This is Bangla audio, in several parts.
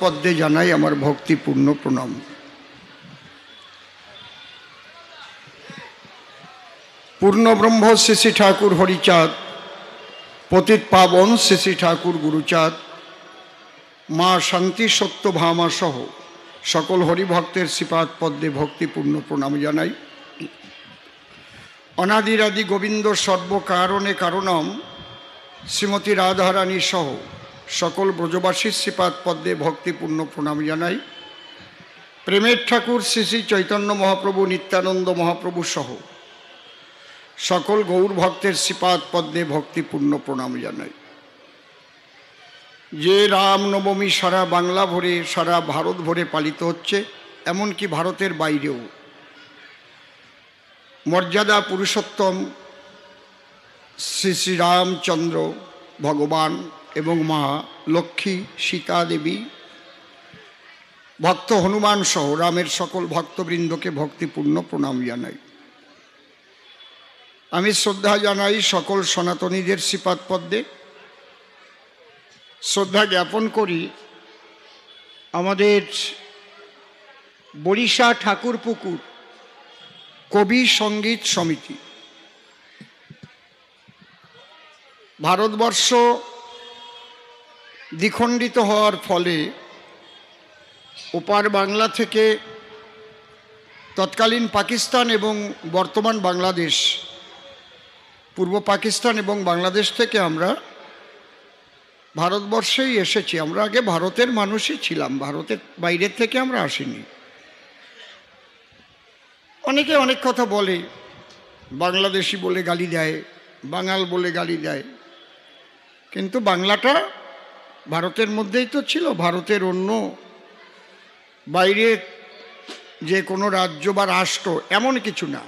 পদ্মে জানাই আমার ভক্তিপূর্ণ প্রণাম। পূর্ণব্রহ্ম শ্রী শ্রী ঠাকুর হরিচাঁদ, পতিত পাবন শ্রী শ্রী ঠাকুর গুরুচাঁদ, মা শান্তি সত্যভামা সহ সকল হরিভক্তের শ্রীপাদ পদ্মে ভক্তিপূর্ণ প্রণাম জানাই। অনাদিরাদি গোবিন্দ সর্বকারণে কারণম শ্রীমতী রাধারানী সহ সকল ব্রজবাসীর শ্রীপাদ পদ্মে ভক্তিপূর্ণ প্রণাম জানাই। প্রেমের ঠাকুর শ্রী শ্রী চৈতন্য মহাপ্রভু, নিত্যানন্দ মহাপ্রভু সহ সকল গৌর ভক্তের শ্রীপাদ পদ্মে ভক্তিপূর্ণ প্রণাম জানাই। যে রামনবমী সারা বাংলা ভরে, সারা ভারত ভরে পালিত হচ্ছে, এমনকি ভারতের বাইরেও মর্যাদা পুরুষোত্তম শ্রী শ্রী রামচন্দ্র ভগবান এবং মা লক্ষ্মী, সীতা দেবী, ভক্ত হনুমান সহ রামের সকল ভক্তবৃন্দকে ভক্তিপূর্ণ প্রণাম জানাই। আমি শ্রদ্ধা জানাই সকল সনাতনীদের শ্রীপাদ পদ্মে। শ্রদ্ধা জ্ঞাপন করি আমাদের বরিশা ঠাকুরপুকুর কবি সঙ্গীত সমিতি। ভারতবর্ষ দ্বিখণ্ডিত হওয়ার ফলে ওপার বাংলা থেকে তৎকালীন পাকিস্তান এবং বর্তমান বাংলাদেশ, পূর্ব পাকিস্তান এবং বাংলাদেশ থেকে আমরা ভারতবর্ষেই এসেছি। আমরা আগে ভারতের মানুষই ছিলাম, ভারতের বাইরের থেকে আমরা আসিনি। অনেকে অনেক কথা বলে, বাংলাদেশি বলে গালি দেয়, বাঙাল বলে গালি দেয়, কিন্তু বাংলাটা ভারতের মধ্যেই তো ছিল। ভারতের অন্য বাইরে যে কোনো রাজ্য বা রাষ্ট্র এমন কিছু না।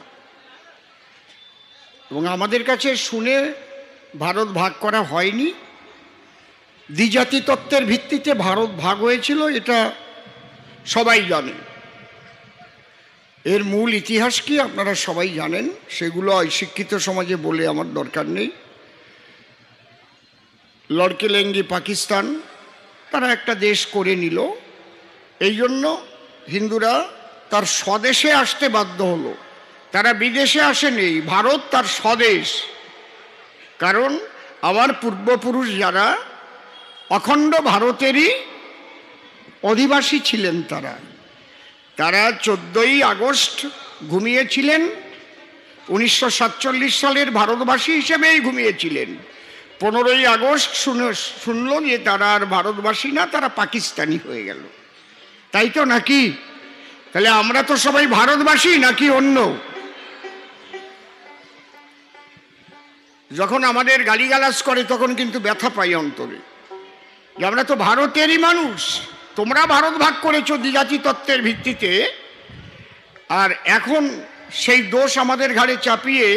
এবং আমাদের কাছে শুনে ভারত ভাগ করা হয়নি, দ্বিজাতি তত্ত্বের ভিত্তিতে ভারত ভাগ হয়েছিল, এটা সবাই জানেন। এর মূল ইতিহাস কি আপনারা সবাই জানেন, সেগুলো শিক্ষিত সমাজে বলে আমার দরকার নেই। লড়কেলেঙ্গি পাকিস্তান তারা একটা দেশ করে নিল, এই জন্য হিন্দুরা তার স্বদেশে আসতে বাধ্য হলো। তারা বিদেশে আসেনি, ভারত তার স্বদেশ। কারণ আমার পূর্বপুরুষ যারা অখণ্ড ভারতেরই অধিবাসী ছিলেন, তারা 14ই আগস্ট ঘুমিয়েছিলেন, 1947 সালের ভারতবাসী হিসেবেই ঘুমিয়েছিলেন। 15ই আগস্ট শুনল যে তারা আর ভারতবাসী না, তারা পাকিস্তানি হয়ে গেল। তাই তো নাকি? তাহলে আমরা তো সবাই ভারতবাসী নাকি অন্য? যখন আমাদের গালিগালাজ করে তখন কিন্তু ব্যথা পাই অন্তরে, যে আমরা তো ভারতেরই মানুষ, তোমরা ভারত ভাগ করেছো দ্বিজাতি তত্ত্বের ভিত্তিতে, আর এখন সেই দোষ আমাদের ঘাড়ে চাপিয়ে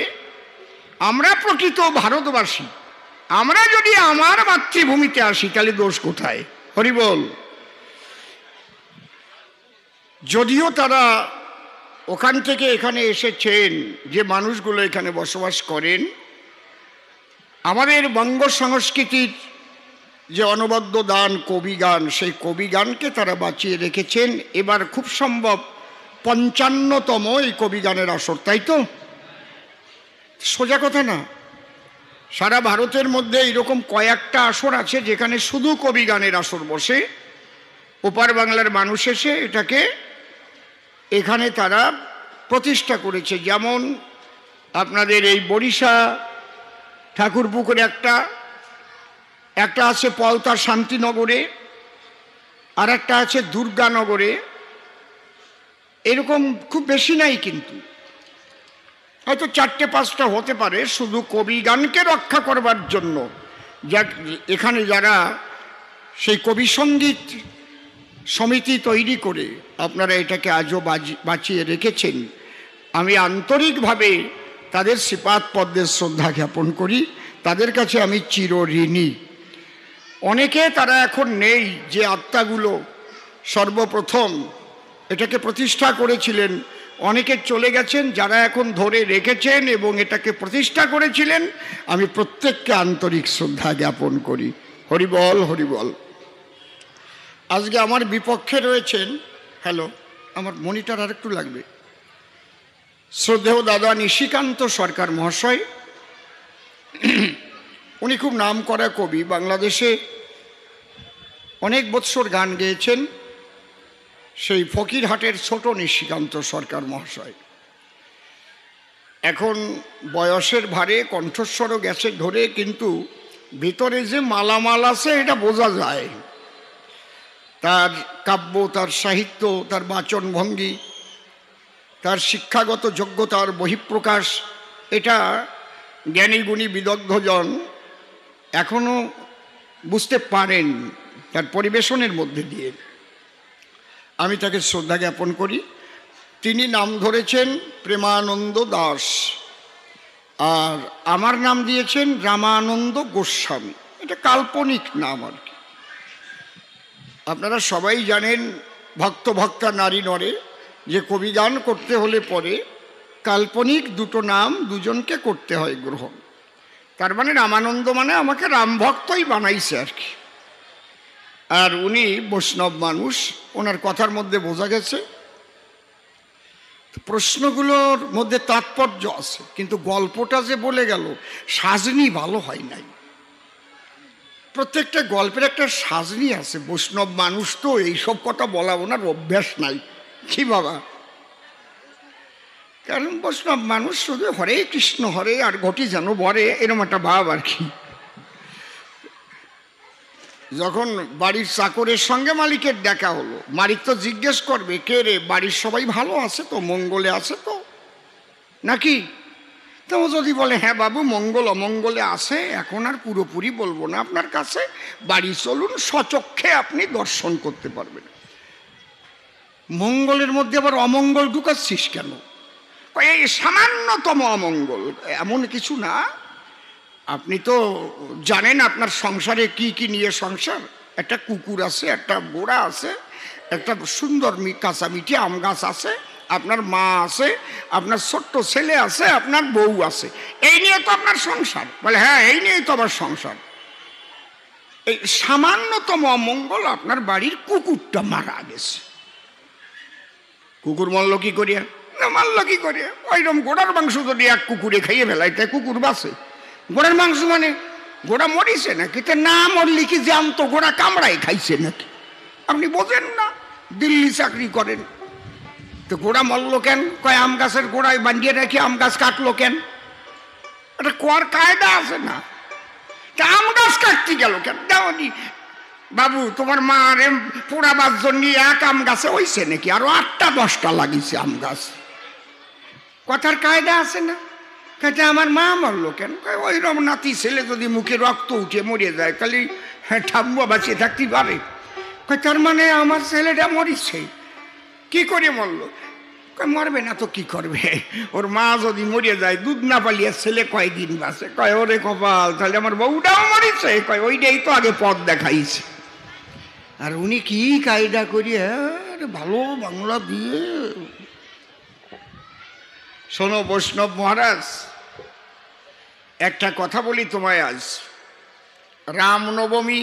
আমরা প্রকৃত ভারতবাসী। আমরা যদি আমার মাতৃভূমিতে আসি তাহলে দোষ কোথায়? হরিবল। যদিও তারা ওখান থেকে এখানে এসেছেন, যে মানুষগুলো এখানে বসবাস করেন, আমাদের বঙ্গ সংস্কৃতির যে অনবদ্য দান কবিগান, সেই কবিগানকে তারা বাঁচিয়ে রেখেছেন। এবার খুব সম্ভব 55তম এই কবিগানের আসর, তাই তো? সোজা কথা না, সারা ভারতের মধ্যে এরকম কয়েকটা আসর আছে যেখানে শুধু কবিগানের আসর বসে। ওপার বাংলার মানুষ এসে এটাকে এখানে তারা প্রতিষ্ঠা করেছে। যেমন আপনাদের এই বরিশা ঠাকুরপুকুরে একটা আছে পলতা শান্তিনগরে, আর একটা আছে দুর্গানগরে। এরকম খুব বেশি নাই, কিন্তু হয়তো 4-5টা হতে পারে, শুধু কবিগানকে রক্ষা করবার জন্য। এখানে যারা সেই কবি সঙ্গীত সমিতি তৈরি করে আপনারা এটাকে আজও বাঁচিয়ে রেখেছেন, আমি আন্তরিকভাবে তাদের শ্রীপাদ পদ্মের শ্রদ্ধা জ্ঞাপন করি। তাদের কাছে আমি চিরঋণী। অনেকে তারা এখন নেই, যে আত্মাগুলো সর্বপ্রথম এটাকে প্রতিষ্ঠা করেছিলেন, অনেকে চলে গেছেন। যারা এখন ধরে রেখেছেন এবং এটাকে প্রতিষ্ঠা করেছিলেন, আমি প্রত্যেককে আন্তরিক শ্রদ্ধা জ্ঞাপন করি। হরিবল হরিবল। আজকে আমার বিপক্ষে রয়েছেন, হ্যালো, আমার মনিটর আর একটু লাগবে, শ্রদ্ধেয় দাদা নিশিকান্ত সরকার মহাশয়। উনি খুব নাম করা কবি, বাংলাদেশে অনেক বৎসর গান গেয়েছেন, সেই ফকিরহাটের ছোট নিশিকান্ত সরকার মহাশয়। এখন বয়সের ভারে কণ্ঠস্বরও গেছে ধরে, কিন্তু ভিতরে যে মালামাল আছে এটা বোঝা যায়। তার কাব্য, তার সাহিত্য, তার বাচনভঙ্গি, তার শিক্ষাগত যোগ্যতার বহিঃপ্রকাশ, এটা জ্ঞানী গুণী বিদগ্ধজন এখনো বুঝতে পারেন তার পরিবেশনের মধ্যে দিয়ে। আমি তাকে শ্রদ্ধা জ্ঞাপন করি। তিনি নাম ধরেছেন প্রেমানন্দ দাস, আর আমার নাম দিয়েছেন রামানন্দ গোস্বামী। এটা কাল্পনিক নাম আর কি। আপনারা সবাই জানেন, ভক্ত ভক্তা নারী নরে, যে কবিগান করতে হলে পরে কাল্পনিক দুটো নাম দুজনকে করতে হয় গ্রহণ। তার মানে রামানন্দ মানে আমাকে রামভক্তই বানাইছে আর কি। আর উনি বৈষ্ণব মানুষ, ওনার কথার মধ্যে বোঝা গেছে। প্রশ্নগুলোর মধ্যে তাৎপর্য আছে, কিন্তু গল্পটা যে বলে গেল, সাজনি ভালো হয় নাই। প্রত্যেকটা গল্পের একটা সাজনি আছে। বৈষ্ণব মানুষ তো এইসব কথা বলা ওনার অভ্যাস নাই। কি বাবা, কারণ বৈষ্ণব মানুষ শুধু হরে কৃষ্ণ হরে আর ঘটি যেন বরে, এরকম একটা ভাব আর কি। যখন বাড়ির চাকরের সঙ্গে মালিকের দেখা হলো, মালিক তো জিজ্ঞেস করবে, কে রে, বাড়ির সবাই ভালো আছে তো, মঙ্গলে আছে তো নাকি? তো যদি বলে হ্যাঁ বাবু মঙ্গল অমঙ্গলে আছে, এখন আর পুরোপুরি বলবো না আপনার কাছে, বাড়ি চলুন, স্বচক্ষে আপনি দর্শন করতে পারবেন। মঙ্গলের মধ্যে আবার অমঙ্গল ঢুকাচ্ছিস কেন? এই সামান্যতম অমঙ্গল, এমন কিছু না। আপনি তো জানেন আপনার সংসারে কি কি নিয়ে সংসার। একটা কুকুর আছে, একটা গোড়া আছে, একটা সুন্দর কাঁচা মিঠি আম গাছ আছে, আপনার মা আছে, আপনার ছোট্ট ছেলে আছে, আপনার বউ আছে, এই নিয়ে তো আপনার সংসার। বলে হ্যাঁ, এই নিয়েই তো আমার সংসার। এই সামান্যতম অমঙ্গল, আপনার বাড়ির কুকুরটা মারা গেছে। কুকুর মরল কি করিয়া? না, মারল কি করিয়া? ওইরকম গোড়ার মাংস যদি এক কুকুরে খাইয়ে ফেলায়, তাই কুকুর বাঁচে? গোড়ার মাংস মানে গোড়া মরিছে নাকি? তা না মরলি কি জ্যান্ত গোড়া কামড়াই খাইছে নাকি? আপনি বোঝেন না, দিল্লি চাকরি করেন। তো গোড়া মরল কেন? কয় আম গাছের গোড়ায় বাঁধিয়ে রাখি আম গাছ কাটলো কেন? এটা কোয়ার কায়দা আছে না? তা আম গাছ কাটতে গেল কেন? দেওনি বাবু, তোমার মা রে পোড়াবার জন্য এক আম গাছে হইছে নাকি? আরো 8টা 10টা লাগিয়েছে আম গাছ। কথার কায়দা আছে না? কাজে আমার মা মরলো কেন? ওই রকম নাতি ছেলে যদি মুখে রক্ত উঠে মরে যায়, তাহলে হ্যাঁ ঠাম্মা বাঁচিয়ে থাকতে পারে? তার মানে আমার ছেলেটা মরিছে। কি করে মরলো? মরবে না তো কি করবে? ওর মা যদি মরে যায়, দুধ না পালিয়ে ছেলে কয়দিন বাঁচে? কয় ওরে কপাল, তাহলে আমার বউটাও মরিছে। কয় ওইটাই তো আগে পথ দেখাইছে। আর উনি কি কায়দা করিয়া ভালো বাংলা দিয়ে। শোনো বৈষ্ণব মহারাজ, একটা কথা বলি তোমায় আজ। রামনবমী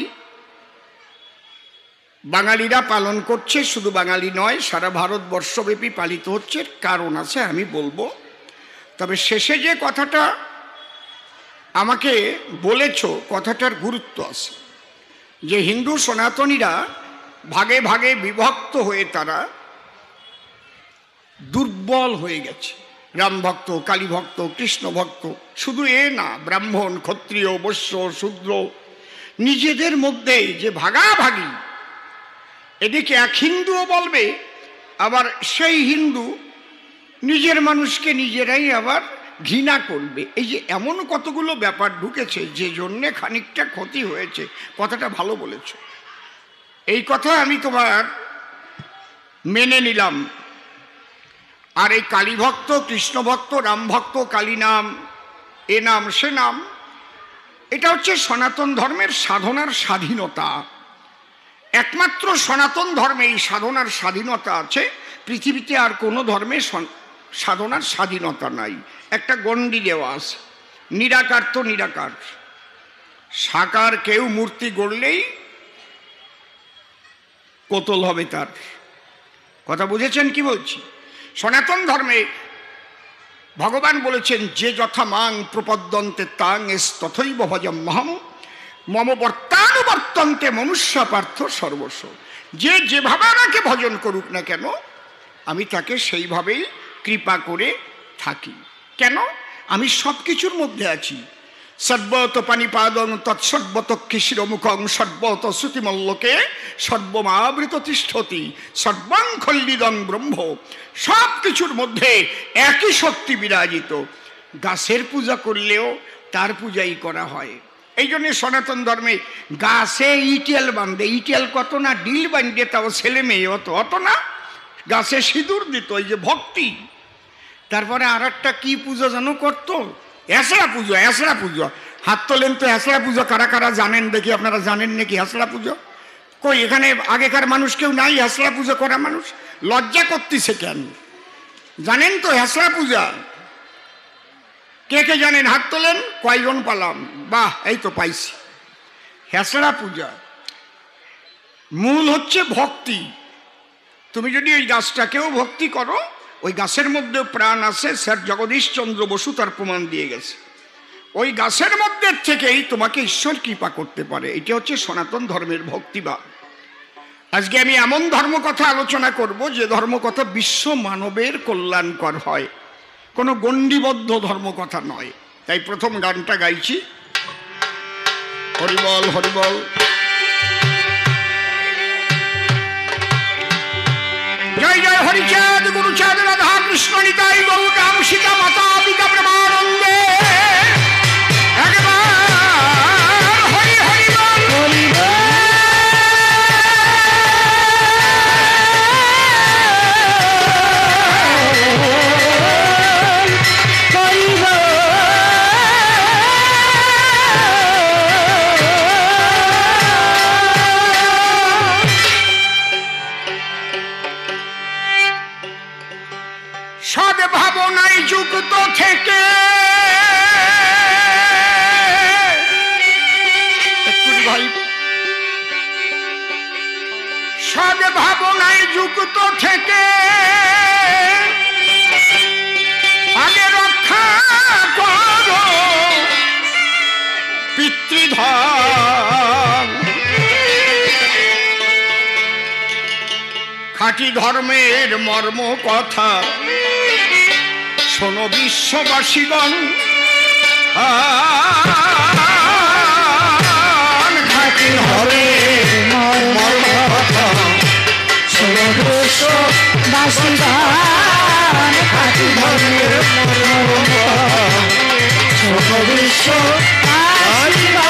বাঙালিরা পালন করছে, শুধু বাঙালি নয়, সারা ভারতবর্ষব্যাপী পালিত হচ্ছে। কারণ আছে, আমি বলবো। তবে শেষে যে কথাটা আমাকে বলেছ, কথাটার গুরুত্ব আছে। যে হিন্দু সনাতনীরা ভাগে ভাগে বিভক্ত হয়ে তারা দুর্বল হয়ে গেছে। রাম ভক্ত, কালী ভক্ত, কৃষ্ণ ভক্ত, শুধু এ না, ব্রাহ্মণ, ক্ষত্রিয়, বৈশ্য, শূদ্র, নিজেদের মধ্যে যে ভাগাভাগি, এদিকে এক হিন্দুও বলবে, আবার সেই হিন্দু নিজের মানুষকে নিজেরাই আবার ঘৃণা করবে। এই যে এমন কতগুলো ব্যাপার ঢুকেছে, যে জন্যে খানিকটা ক্ষতি হয়েছে। কথাটা ভালো বলেছ, এই কথা আমি তোমার মেনে নিলাম। আর এই কালী ভক্ত, কৃষ্ণ ভক্ত, রাম ভক্ত, কালী নাম, এ নাম সে নাম, এটা হচ্ছে সনাতন ধর্মের সাধনার স্বাধীনতা। একমাত্র সনাতন ধর্মে এই সাধনার স্বাধীনতা আছে। পৃথিবীতে আর কোনো ধর্মে সাধনার স্বাধীনতা নাই। একটা গণ্ডি দেওয়া আছে, নিরাকার তো নিরাকার। সাকার কেউ মূর্তি গড়লেই কোতল হবে তার। কথা বুঝেছেন কি বলছি? সনাতন ধর্মে ভগবান বলেছেন, যে যথা মাং প্রপদ্যন্তে তাং এস তথৈব ভজম্যহম মম বর্তানুবর্তন্তে মনুষ্য পার্থ সর্বস্ব। যে যেভাবে আমাকে ভজন করুক না কেন, আমি তাকে সেইভাবেই কৃপা করে থাকি। কেন? আমি সব কিছুর মধ্যে আছি। সর্বত পানিপাদং তৎসর্বত শিরমুখং সর্বত শ্রুতিমল্লকে সর্বমাবৃত তিষ্ঠতি সর্বং খল্লিদং ব্রহ্ম। সব কিছুর মধ্যে একই শক্তি বিরাজিত। গাছের পূজা করলেও তার পূজাই করা হয়। এই জন্য সনাতন ধর্মে গাছে ইটেল বাঁধে। ইটেল কত না, ডিল বাঁধে, তাও ছেলে মেয়ে অত না, গাছে সিঁদুর দিত, এই যে ভক্তি। তারপরে আর একটা কি পুজো যেন করতো, এসরা পুজো। এসরা পুজো, হাত তোলেন তো। এসরা পুজো কারা কারা জানেন দেখি? আপনারা জানেন নাকি এসরা পুজো? কই এখানে আগেকার মানুষ কেউ নাই এসরা পুজো করা মানুষ? লজ্জা করতেছে কেন? জানেন তো এসরা পূজা? কে কে জানেন? হাত তোলেন। কয়জন পালাম? বাহ, এই তো পাইছি। হেসড়া পূজা মূল হচ্ছে ভক্তি। তুমি যদি ওই গাছটাকেও ভক্তি করো, ওই গাছের মধ্যে প্রাণ আছে। স্যার জগদীশ চন্দ্র বসু তার প্রমাণ দিয়ে গেছে। ওই গাছের মধ্যে থেকেই তোমাকে ঈশ্বর কৃপা করতে পারে। এটা হচ্ছে সনাতন ধর্মের ভক্তিবাদ। আজকে আমি এমন ধর্মকথা আলোচনা করব যে ধর্মকথা বিশ্ব মানবের কল্যাণকর হয়, কোনো গণ্ডিবদ্ধ ধর্মকথা নয়। তাই প্রথম গানটা গাইছি, হরিবল হরিবল। জয় জয় হরিচাঁদ গুরুচাঁদ রাধা কৃষ্ণ নিতাই গৌর রাম সীতা মাতা পিতা প্রেমানন্দে। একবার হরি হরি বল হরি বল। সদ্ভাবনায় যুক্ত থেকে সদ্ভাবনায় যুক্ত থেকে আগে রক্ষা করো পিতৃধন। খাঁটি ধর্মের মর্ম কথা শোনো বিশ্ববাসীগণ। খাঁটি ধর্মের মর্ম কথা শোনো বিশ্ববাসীগণ। খাঁটি ধর্মের মর্ম কথা শোনো বিশ্ববাসীগণ।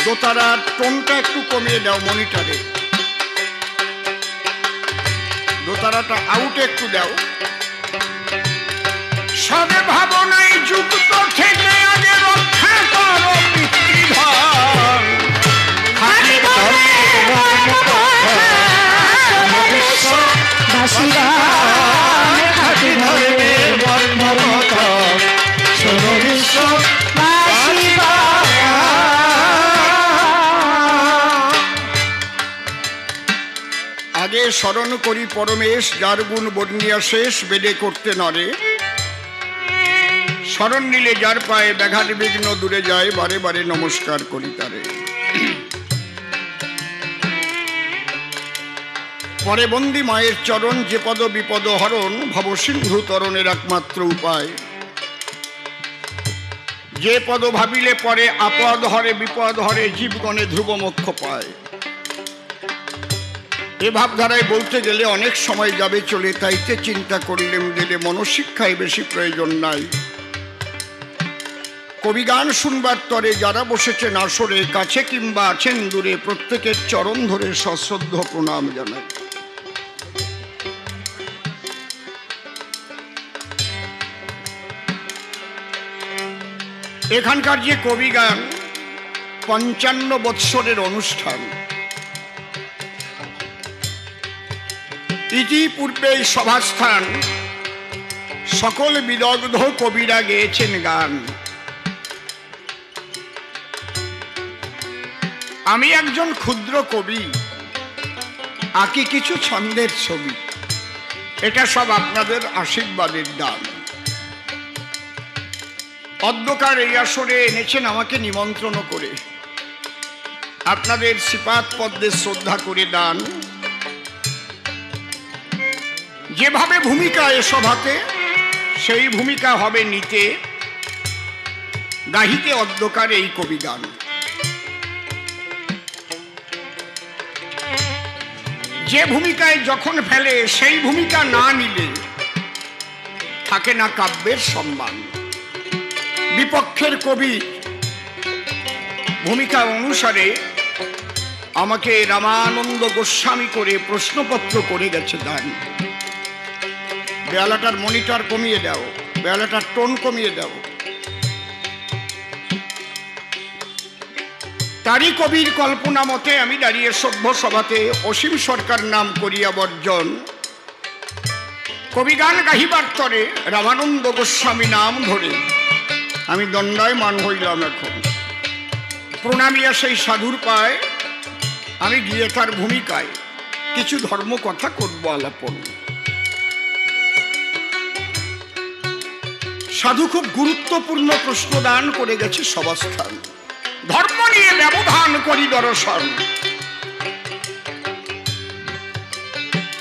দোতারার টোনটা একটু কমিয়ে দাও মনিটরে, দোতারাটা আউট একটু দাও। সবে ভাবনায় যুক্ত থেকে আগে রক্ষা করো পিতৃধন। খাঁটি ধর্মের মর্ম কথা শোনো বিশ্ববাসীগণ। আগে স্মরণ করি পরমেশ, যার গুণ বর্ণিয়া শেষ বেদে করতে নরে। স্মরণ নিলে যার পায়ে ব্যাঘাত বিঘ্ন দূরে যায়, বারে বারে নমস্কার করি তারে। পরে বন্দি মায়ের চরণ, যে পদ বিপদ হরণ, ভব সিন্ধু তরণের একমাত্র উপায়। যে পদ ভাবিলে পরে আপদ হরে বিপদ হরে, জীবগণে ধ্রুব মোক্ষ পায়। এ ভাবধারায় বলতে গেলে অনেক সময় যাবে চলে, তাইতে চিন্তা করলেম দিলে মনশিক্ষায় বেশি প্রয়োজন নাই। কবি গান শুনবার তরে যারা বসেছেন আসরে, কাছে কিংবা আছেন দূরে, প্রত্যেকের চরণ ধরে সশ্রদ্ধ প্রণাম জানাই। এখানকার যে কবি গান, 55 বৎসরের অনুষ্ঠান। ইতিপূর্বে এই সভাস্থান সকল বিদগ্ধ কবিরা গেয়েছেন গান। আমি একজন ক্ষুদ্র কবি, আঁকি কিছু ছন্দের ছবি। এটা সব আপনাদের আশীর্বাদের দান। অধ্যকার এই আসরে এনেছেন আমাকে নিমন্ত্রণ করে, আপনাদের শ্রীপাদ পদ্মে শ্রদ্ধা করে দান। যেভাবে ভূমিকা এ সভাতে, সেই ভূমিকা হবে নিতে, গাহিতে অধ্যকার এই কবি গান। যে ভূমিকায় যখন ফেলে, সেই ভূমিকা না নিলে থাকে না কাব্যের সম্মান। বিপক্ষের কবি ভূমিকা অনুসারে আমাকে রামানন্দ গোস্বামী করে প্রশ্নপত্র করে গেছে দান। বেলাটার মনিটর কমিয়ে দাও, বেলাটার টোন কমিয়ে দাও। তারই কবির কল্পনা মতে আমি দাঁড়িয়ে সভ্য সভাতে অসীম সরকার নাম করিয়া বর্জন, কবিগান গাহিবার তরে রামানন্দ গোস্বামী নাম ধরে আমি দণ্ডায়মান হইলাম। এখন প্রণামিয়া সেই সাধুর পায় আমি গিয়ে তার ভূমিকায় কিছু ধর্ম কথা করব আলাপন। সাধু খুব গুরুত্বপূর্ণ প্রশ্ন দান করে গেছে সভাস্থান। ধর্ম নিয়ে ব্যবধান করি দর্শন।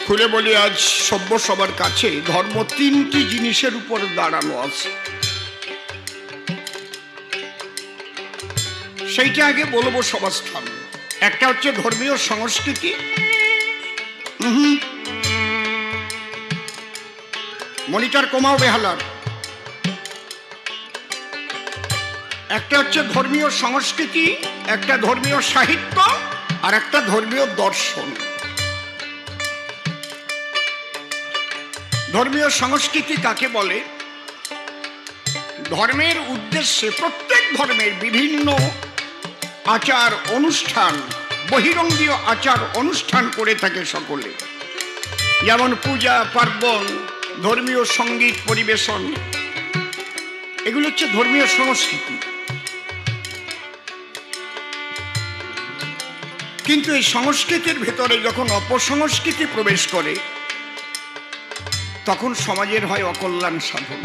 খুলে বলি আজ সভ্য সবার কাছে, ধর্ম তিনটি জিনিসের উপর দাঁড়ানো আছে। সেইটা আগে বলবো সভাস্থান। একটা হচ্ছে ধর্মীয় সংস্কৃতি, মনিটর কমাও বেহালার। একটা হচ্ছে ধর্মীয় সংস্কৃতি, একটা ধর্মীয় সাহিত্য, আর একটা ধর্মীয় দর্শন। ধর্মীয় সংস্কৃতি কাকে বলে? ধর্মের উদ্দেশ্যে প্রত্যেক ধর্মের বিভিন্ন আচার অনুষ্ঠান, বহিরঙ্গীয় আচার অনুষ্ঠান করে থাকে সকলে। যেমন পূজা পার্বণ, ধর্মীয় সঙ্গীত পরিবেশন, এগুলো হচ্ছে ধর্মীয় সংস্কৃতি। কিন্তু এই সংস্কৃতির ভেতরে যখন অপসংস্কৃতি প্রবেশ করে, তখন সমাজের হয় অকল্যাণ সাধন।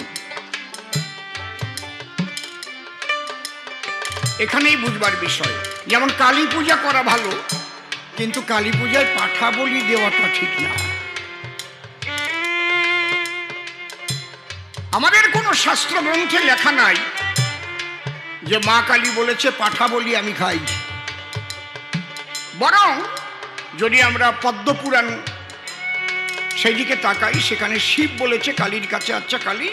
এখানেই বুঝবার বিষয়। যেমন কালী পূজা করা ভালো, কিন্তু কালী পূজায় পাঠা বলি দেওয়াটা ঠিক না। আমাদের কোনো শাস্ত্র গ্রন্থে লেখা নাই যে মা কালী বলেছে পাঠা বলি আমি খাই। বরং যদি আমরা পদ্মপুরাণ সেই দিকে তাকাই, সেখানে শিব বলেছে কালীর কাছে, আচ্ছা কালী,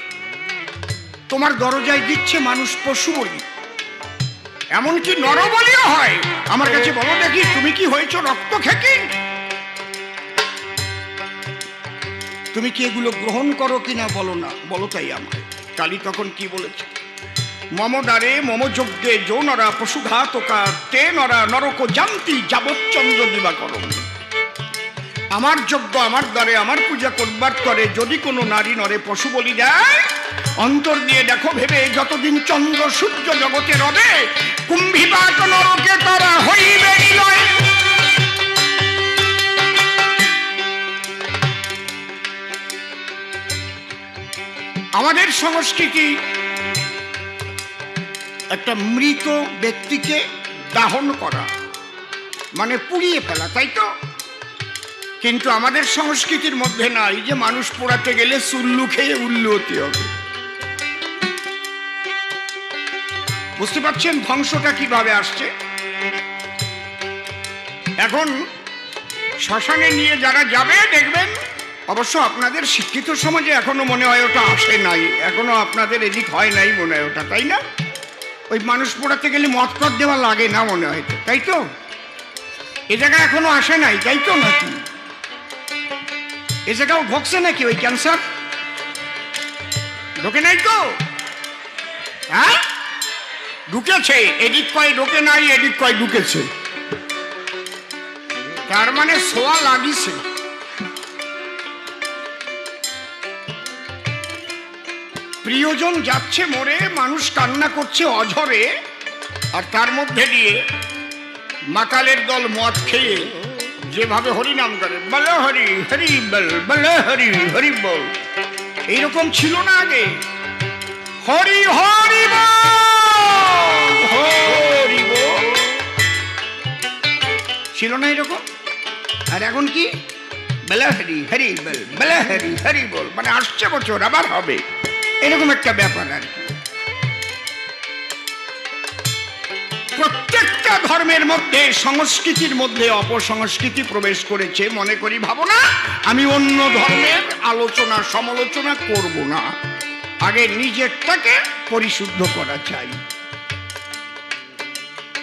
তোমার দরজায় দিচ্ছে মানুষ পশু বলি, এমনকি নরবলিও হয়। আমার কাছে বলো দেখি, তুমি কি হয়েছ রক্ত খেকি? তুমি কি এগুলো গ্রহণ করো কিনা বলো না, বলো তাই আমায়। কালী তখন কি বলেছে? মম দ্বারে মম যজ্ঞে যৌ নরা পশুঘাতকা তে নরা নরক জান্তি যাবচ্চন্দ্র দিবাকরম। আমার যজ্ঞ, আমার দ্বারে, আমার পূজা করবার তরে যদি কোনো নারী নরে পশু বলি দেয়, অন্তর দিয়ে দেখো ভেবে যতদিন চন্দ্র সূর্য জগতে রবে, কুম্ভীপাক নরকে তারা হইবে নিলয়। আমাদের সংস্কৃতি একটা মৃত ব্যক্তিকে দাহন করা মানে পুড়িয়ে ফেলা, তাই তো? কিন্তু আমাদের সংস্কৃতির মধ্যে নাই যে মানুষ পোড়াতে গেলে চুল্লু খেয়ে উল্লু হতে হবে। বুঝতে পারছেন ধ্বংসটা কিভাবে আসছে? এখন শ্মশানে নিয়ে যারা যাবে দেখবেন, অবশ্য আপনাদের শিক্ষিত সমাজে এখনো মনে হয় ওটা আসে নাই, এখনো আপনাদের এদিক হয় নাই মনে হয় ওটা, তাই না? ওই মানুষ পোড়াতে গেলে মদ টদ দেওয়া লাগে না মনে হয়, তাই তো? এ জায়গায় এখনো আসে নাই, তাই তো? নাকি এ জায়গাও ঢুকছে নাকি ওই ক্যান্সার? ঢোকে নাই তো? হ্যাঁ, ঢুকেছে, এদিক কয় ঢোকে নাই, এদিক কয় ঢুকেছে, তার মানে ছোঁয়া লাগিছে। প্রিয়জন যাচ্ছে মরে, মানুষ কান্না করছে অঝরে, আর তার মধ্যে দিয়ে মাকালের দল মদ খেয়ে যেভাবে হরিনাম করে, বল হরি হরি বল, বল হরি হরি বল, এইরকম ছিল না আগে? হরি হরি বল, হরি বল, ছিল না এরকম? আর এখন কি? বল হরি হরি বল, বল হরি হরি বল, মানে আসছে বছর আবার হবে, এরকম একটা ব্যাপার আর কি। প্রত্যেকটা ধর্মের মধ্যে, সংস্কৃতির মধ্যে অপসংস্কৃতি প্রবেশ করেছে। মনে করি ভাবনা আমি অন্য ধর্মের আলোচনা সমালোচনা করব না, আগে নিজেরটাকে পরিশুদ্ধ করা চাই।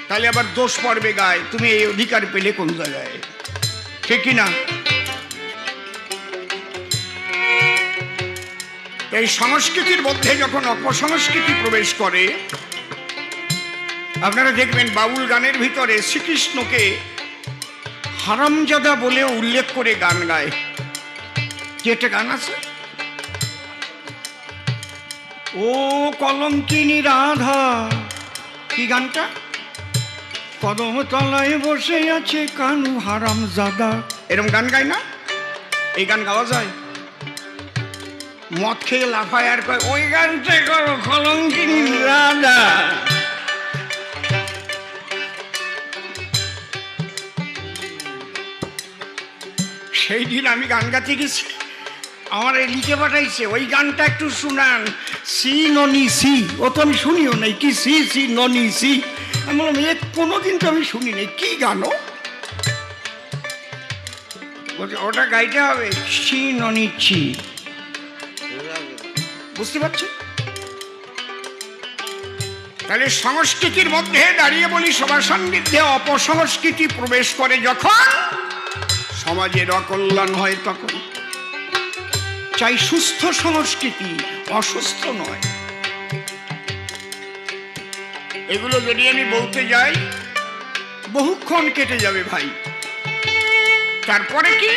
তাহলে আবার দোষ পড়বে গায়ে, তুমি এই অধিকার পেলে কোন জায়গায়, ঠিক কিনা? এই সংস্কৃতির মধ্যে যখন অপসংস্কৃতি প্রবেশ করে, আপনারা দেখবেন বাউল গানের ভিতরে শ্রীকৃষ্ণকে হারামজাদা বলে উল্লেখ করে গান গায়। কি একটা গান আছে, ও কলঙ্কিনী রাধা, কি গানটা? কদম তলায় বসে আছে কানু হারামজাদা, এরকম গান গায় না? এই গান গাওয়া যায়? মদ খেয়ে লাফায় আর কয় ওই গানটা করো, কলঙ্কিনী রাধা। সেই দিন আমি গান গাতে গেছি, আমার লিখে পাঠাইছে ওই গানটা একটু শুনান, সি ননি সি। ও তো আমি শুনিও নাই, কি সি সি ননি সি। আমি বললাম এ কোনোদিন তো আমি শুনি নাই, কি গানো? ওটা গাইতে হবে, সি ননি ছি। বুঝতে পারছি? তাহলে সংস্কৃতির মধ্যে দাঁড়িয়ে বলি, সবার সান্নিধ্যে অপসংস্কৃতি প্রবেশ করে যখন, সমাজের অকল্যাণ হয় তখন। চাই সুস্থ সংস্কৃতি, অসুস্থ নয়। এগুলো যদি আমি বলতে যাই বহুক্ষণ কেটে যাবে ভাই। তারপরে কি?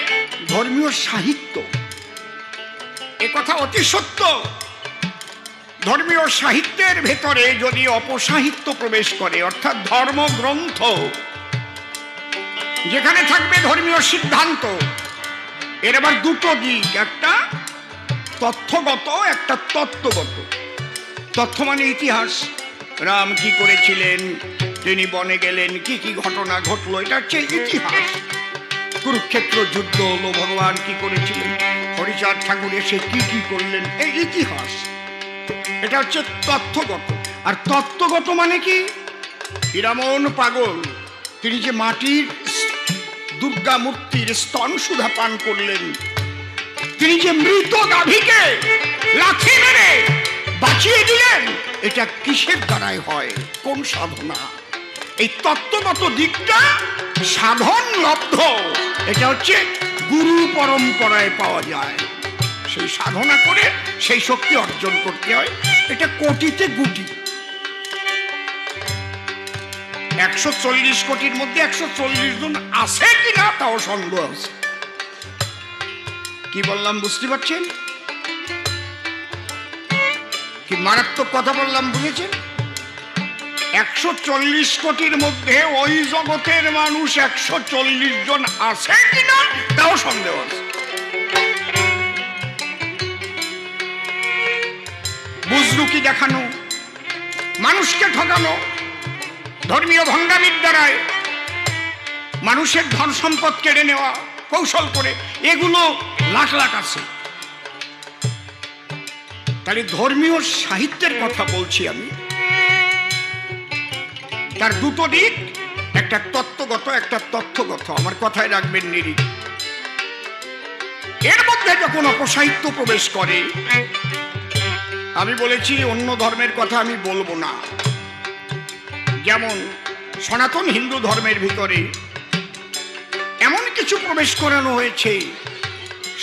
ধর্মীয় সাহিত্য, এ কথা অতি সত্য। ধর্মীয় সাহিত্যের ভেতরে যদি অপসাহিত্য প্রবেশ করে, অর্থাৎ ধর্মগ্রন্থ যেখানে থাকবে ধর্মীয় সিদ্ধান্ত, এর আবার দুটো দিক, একটা তথ্যগত, একটা তত্ত্বগত। তথ্য মানে ইতিহাস, রাম কি করেছিলেন, তিনি বনে গেলেন, কি কি ঘটনা ঘটলো, এটা হচ্ছে ইতিহাস। কুরুক্ষেত্র যুদ্ধ হলো, ভগবান কি করেছিলেন, হরিচাঁদ ঠাকুর এসে কি কি করলেন, এই ইতিহাস। এটা হচ্ছে তথ্যগত। আর তত্ত্বগত মানে কি? হীরামন পাগল, তিনি যে মাটির দুর্গা মূর্তির স্তন সুধা পান করলেন, তিনি যে মৃত গাভীকে লাথি মেরে বাঁচিয়ে দিলেন, এটা কিসের দ্বারাই হয়, কোন সাধনা? এই তত্ত্বগত দিকটা সাধন লব্ধ, এটা হচ্ছে গুরু পরম্পরায় পাওয়া যায়। সেই সাধনা করে সেই শক্তি অর্জন করতে হয়। এটা কোটিতে গুটি। 140 কোটির মধ্যে 140 জন আছে কিনা তাও সন্দেহ আছে। কি বললাম বুঝতে পারছেন? কি মারাত্মক কথা বললাম, বুঝেছেন? 140 কোটির মধ্যে ওই জগতের মানুষ 140 জন আছে কিনা তাও সন্দেহ আছে। বুজরুকি দেখানো, মানুষকে ঠকানো, ধর্মীয় ভণ্ডামির দ্বারায় মানুষের ধন সম্পদ কেড়ে নেওয়া কৌশল করে, এগুলো লাখ লাখ আছে। তাহলে ধর্মীয় সাহিত্যের কথা বলছি আমি, তার দুটো দিক, একটা তত্ত্বগত, একটা তথ্যগত। আমার কথায় রাখবেন নিরিখ। এর মধ্যে যখন অপসাহিত্য প্রবেশ করে, আমি বলেছি অন্য ধর্মের কথা আমি বলবো না। যেমন সনাতন হিন্দু ধর্মের ভিতরে এমন কিছু প্রবেশ করানো হয়েছে,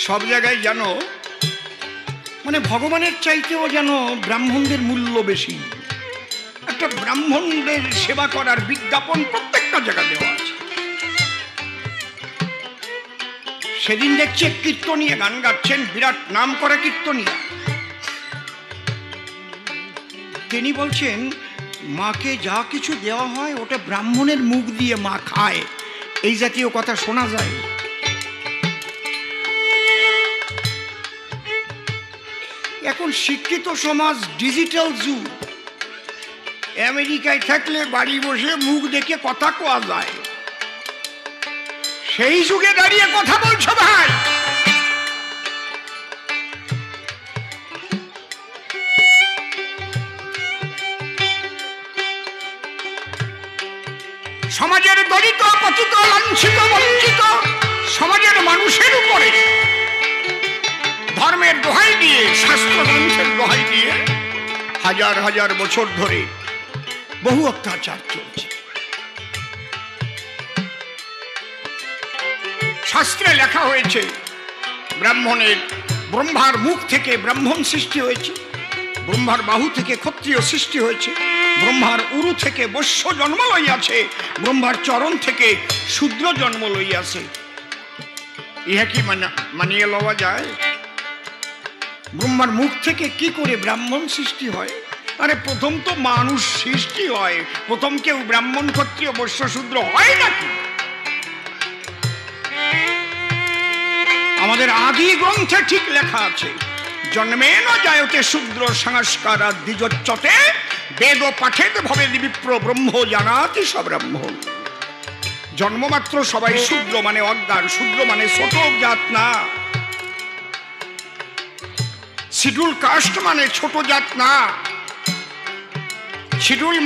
সব জায়গায় যেন মানে ভগবানের চাইতেও যেন ব্রাহ্মণদের মূল্য বেশি। একটা একটা ব্রাহ্মণদের সেবা করার বিজ্ঞাপন প্রত্যেকটা জায়গা দেওয়া আছে। সেদিন দেখছি কীর্তনীয় গান গাচ্ছেন, বিরাট নাম করা কীর্তনীয়। তিনি বলছেন মাকে যা কিছু দেওয়া হয় ওটা ব্রাহ্মণের মুখ দিয়ে মা খায়, এই জাতীয় কথা শোনা যায়। এখন শিক্ষিত সমাজ, ডিজিটাল যুগ, আমেরিকায় থাকলে বাড়ি বসে মুখ দেখে কথা কোয়া যায়, সেই যুগে দাঁড়িয়ে কথা বলছো ভাই। সমাজের দলিত, পতিত, লাঞ্ছিত, বঞ্চিত সমাজের মানুষের উপরে ধর্মের দোহাই দিয়ে, শাস্ত্র গ্রন্থের দোহাই দিয়ে হাজার হাজার বছর ধরে বহু অত্যাচার চলছে। শাস্ত্রে লেখা হয়েছে ব্রহ্মার মুখ থেকে ব্রাহ্মণ সৃষ্টি হয়েছে, ব্রহ্মার বাহু থেকে ক্ষত্রিয় সৃষ্টি হয়েছে, ব্রহ্মার উরু থেকে বৈশ্য জন্ম লইয়াছে, ব্রহ্মার চরণ থেকে শূদ্র জন্ম লইয়াছে। ইহা কি মানিয়ে লওয়া যায়? ব্রহ্মার মুখ থেকে কি করে ব্রাহ্মণ সৃষ্টি হয়? আরে প্রথম তো মানুষ সৃষ্টি হয়, প্রথম কেউ ব্রাহ্মণ ক্ষত্রিয় বৈশ্য শূদ্র হয় নাকি? আমাদের আদি গ্রন্থে ঠিক লেখা আছে, জন্মেন জায়তে শূদ্র সংস্কারাৎ দ্বিজোচ্যতে বেদ পাঠেদ ভবেদ বিপ্র ব্রহ্ম জানাতি সব্রাহ্মণ। জন্মমাত্র সবাই শূদ্র মানে অজ্ঞান, শূদ্র মানে ছোট জাত না, শিডিউল কাস্ট মানে ছোট জাত না, শিডিউল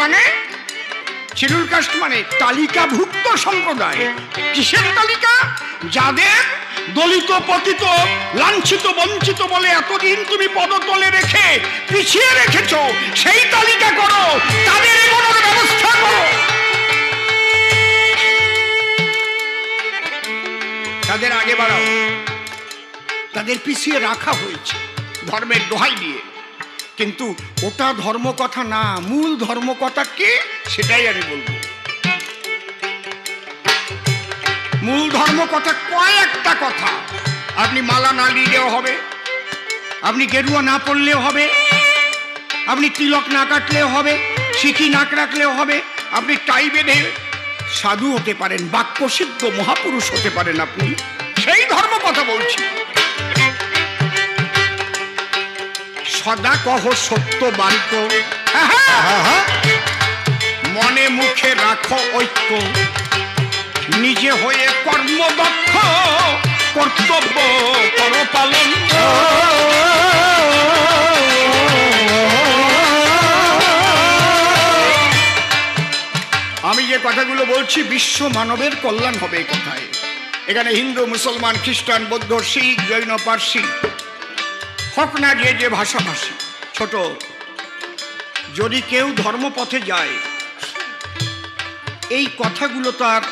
কাস্ট মানে তালিকাভুক্ত সম্প্রদায়। কিসের তালিকা? যাদের দলিত, পতিত, লাঞ্ছিত, বঞ্চিত বলে এতদিন তুমি পদতলে রেখে পিছিয়ে রেখেছ, সেই তালিকা করো, তাদের এগোনোর ব্যবস্থা করো। তাদের আগে বাড়াও, তাদের পিছিয়ে রাখা হয়েছে ধর্মের দোহাই দিয়ে। কিন্তু ওটা ধর্ম কথা না, মূল ধর্ম কথা কি সেটাই আমি বলবো। মূল ধর্ম কথা কয়েকটা কথা। আপনি মালা না দিলেও হবে, আপনি গেরুয়া না পড়লেও হবে, আপনি তিলক না কাটলেও হবে, সিকি নাক রাখলেও হবে, আপনি টাই বেঁধে সাধু হতে পারেন, বাক্যসিদ্ধ মহাপুরুষ হতে পারেন আপনি। সেই ধর্ম কথা বলছি। সদা কহ সত্য বাক্য, মনে মুখে রাখো ঐক্য, নিজে হয়ে কর্মদক্ষ, কর্তব্য করো পালন। আমি যে কথাগুলো বলছি বিশ্ব মানবের কল্যাণ হবে এই কথায়। এখানে হিন্দু, মুসলমান, খ্রিস্টান, বৌদ্ধ, শিখ, জৈন, পার্সি হোক না যে ভাষাভাষী, ছোট, যদি কেউ ধর্মপথে যায় এই কথাগুলো তার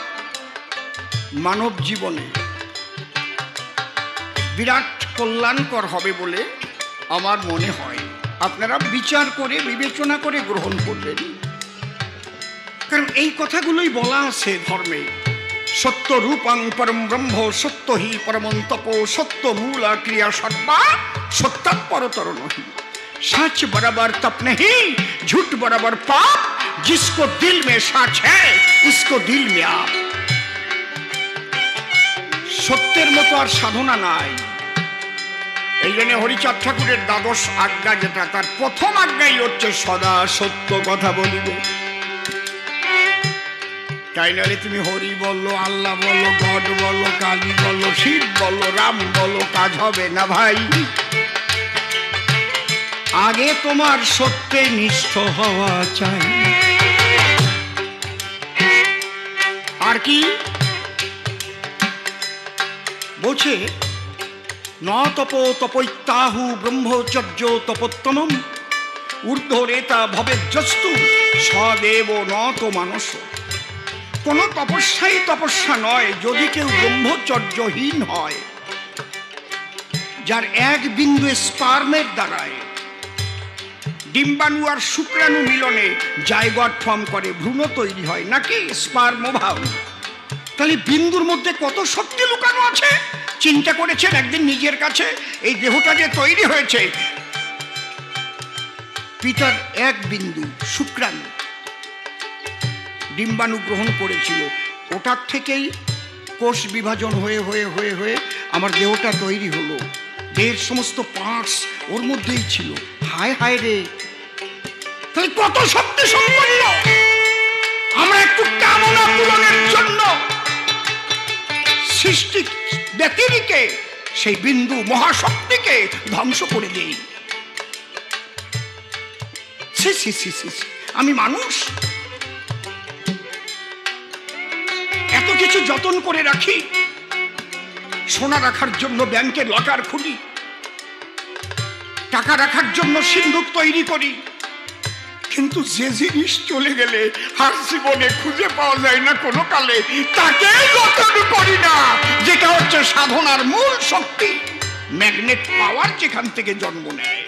মানব জীবনে বিরাট কল্যাণকর হবে বলে আমার মনে হয়। আপনারা বিচার করে বিবেচনা করে গ্রহণ করবেন, কারণ এই কথাগুলোই বলা আছে ধর্মে। সত্য রূপং পরম ব্রহ্ম, সত্য হি পরমং তপ, সত্য মূলা ক্রিয়া সর্বা, সত্যাৎপরতর নহি। सच बराबर तप नहीं, झूठ बराबर पाप, जिसको दिल में सच है उसको दिल में आप। সত্যের মতো আর সাধনা নাই। এই জন্য হরিচাঁদ ঠাকুরের দ্বাদশ আজ্ঞা, যেটা তার প্রথম আজ্ঞাই হচ্ছে সদা সত্য কথা বলিবে। তাই নাহলে তুমি হরি বললো, আল্লাহ বললো, গড বললো, কালী বললো, শিব বললো, রাম বললো, কাজ হবে না ভাই। আগে তোমার সত্যে নিষ্ঠ হওয়া চাই। আর কি বলছে? ন তপ তপৈত্যাহু ব্রহ্মচর্য তপোত্তমম, ঊর্ধ্বরেতা ভবেজ্জস্তু সদেব ন তো মানস। কোন তপস্যাই তপস্যা নয় যদি কেউ ব্রহ্মচর্যহীন হয়, যার এক বিন্দু স্পার্মের দ্বারায় ডিম্বাণু আর শুক্রাণু মিলনে জাইগট ফর্ম করে, ভ্রূণ তৈরি হয় নাকি, স্পার্ম ওভাম। তাহলে বিন্দুর মধ্যে কত শক্তি লুকানো আছে। চিন্তা করেছেন একদিন নিজের কাছে এই দেহটা যে তৈরি হয়েছে, পিতার এক বিন্দু শুক্রাণু ডিম্বাণু গ্রহণ করেছিল, ওটার থেকেই কোষ বিভাজন হয়ে হয়ে হয়ে হয়ে আমার দেহটা তৈরি হলো। দেহের সমস্ত পার্টস ওর মধ্যেই ছিল। হায় হায় রে, তাই কত শক্তি সম্পন্ন। আমরা একটু কামনা পূরণের জন্য সৃষ্টি ব্যতিরিকে সেই বিন্দু মহাশক্তিকে ধ্বংস করে দেই। আমি মানুষ, এত কিছু যত্ন করে রাখি, সোনা রাখার জন্য ব্যাংকের লকার খুলি, টাকা রাখার জন্য সিন্ধুক তৈরি করি, কিন্তু যে জিনিস চলে গেলে আর জীবনে খুঁজে পাওয়া যায় না কোনো কালে, তাকে যত্ন করি না, যেটা হচ্ছে সাধনার মূল শক্তি, ম্যাগনেট পাওয়ার যেখান থেকে জন্ম নেয়।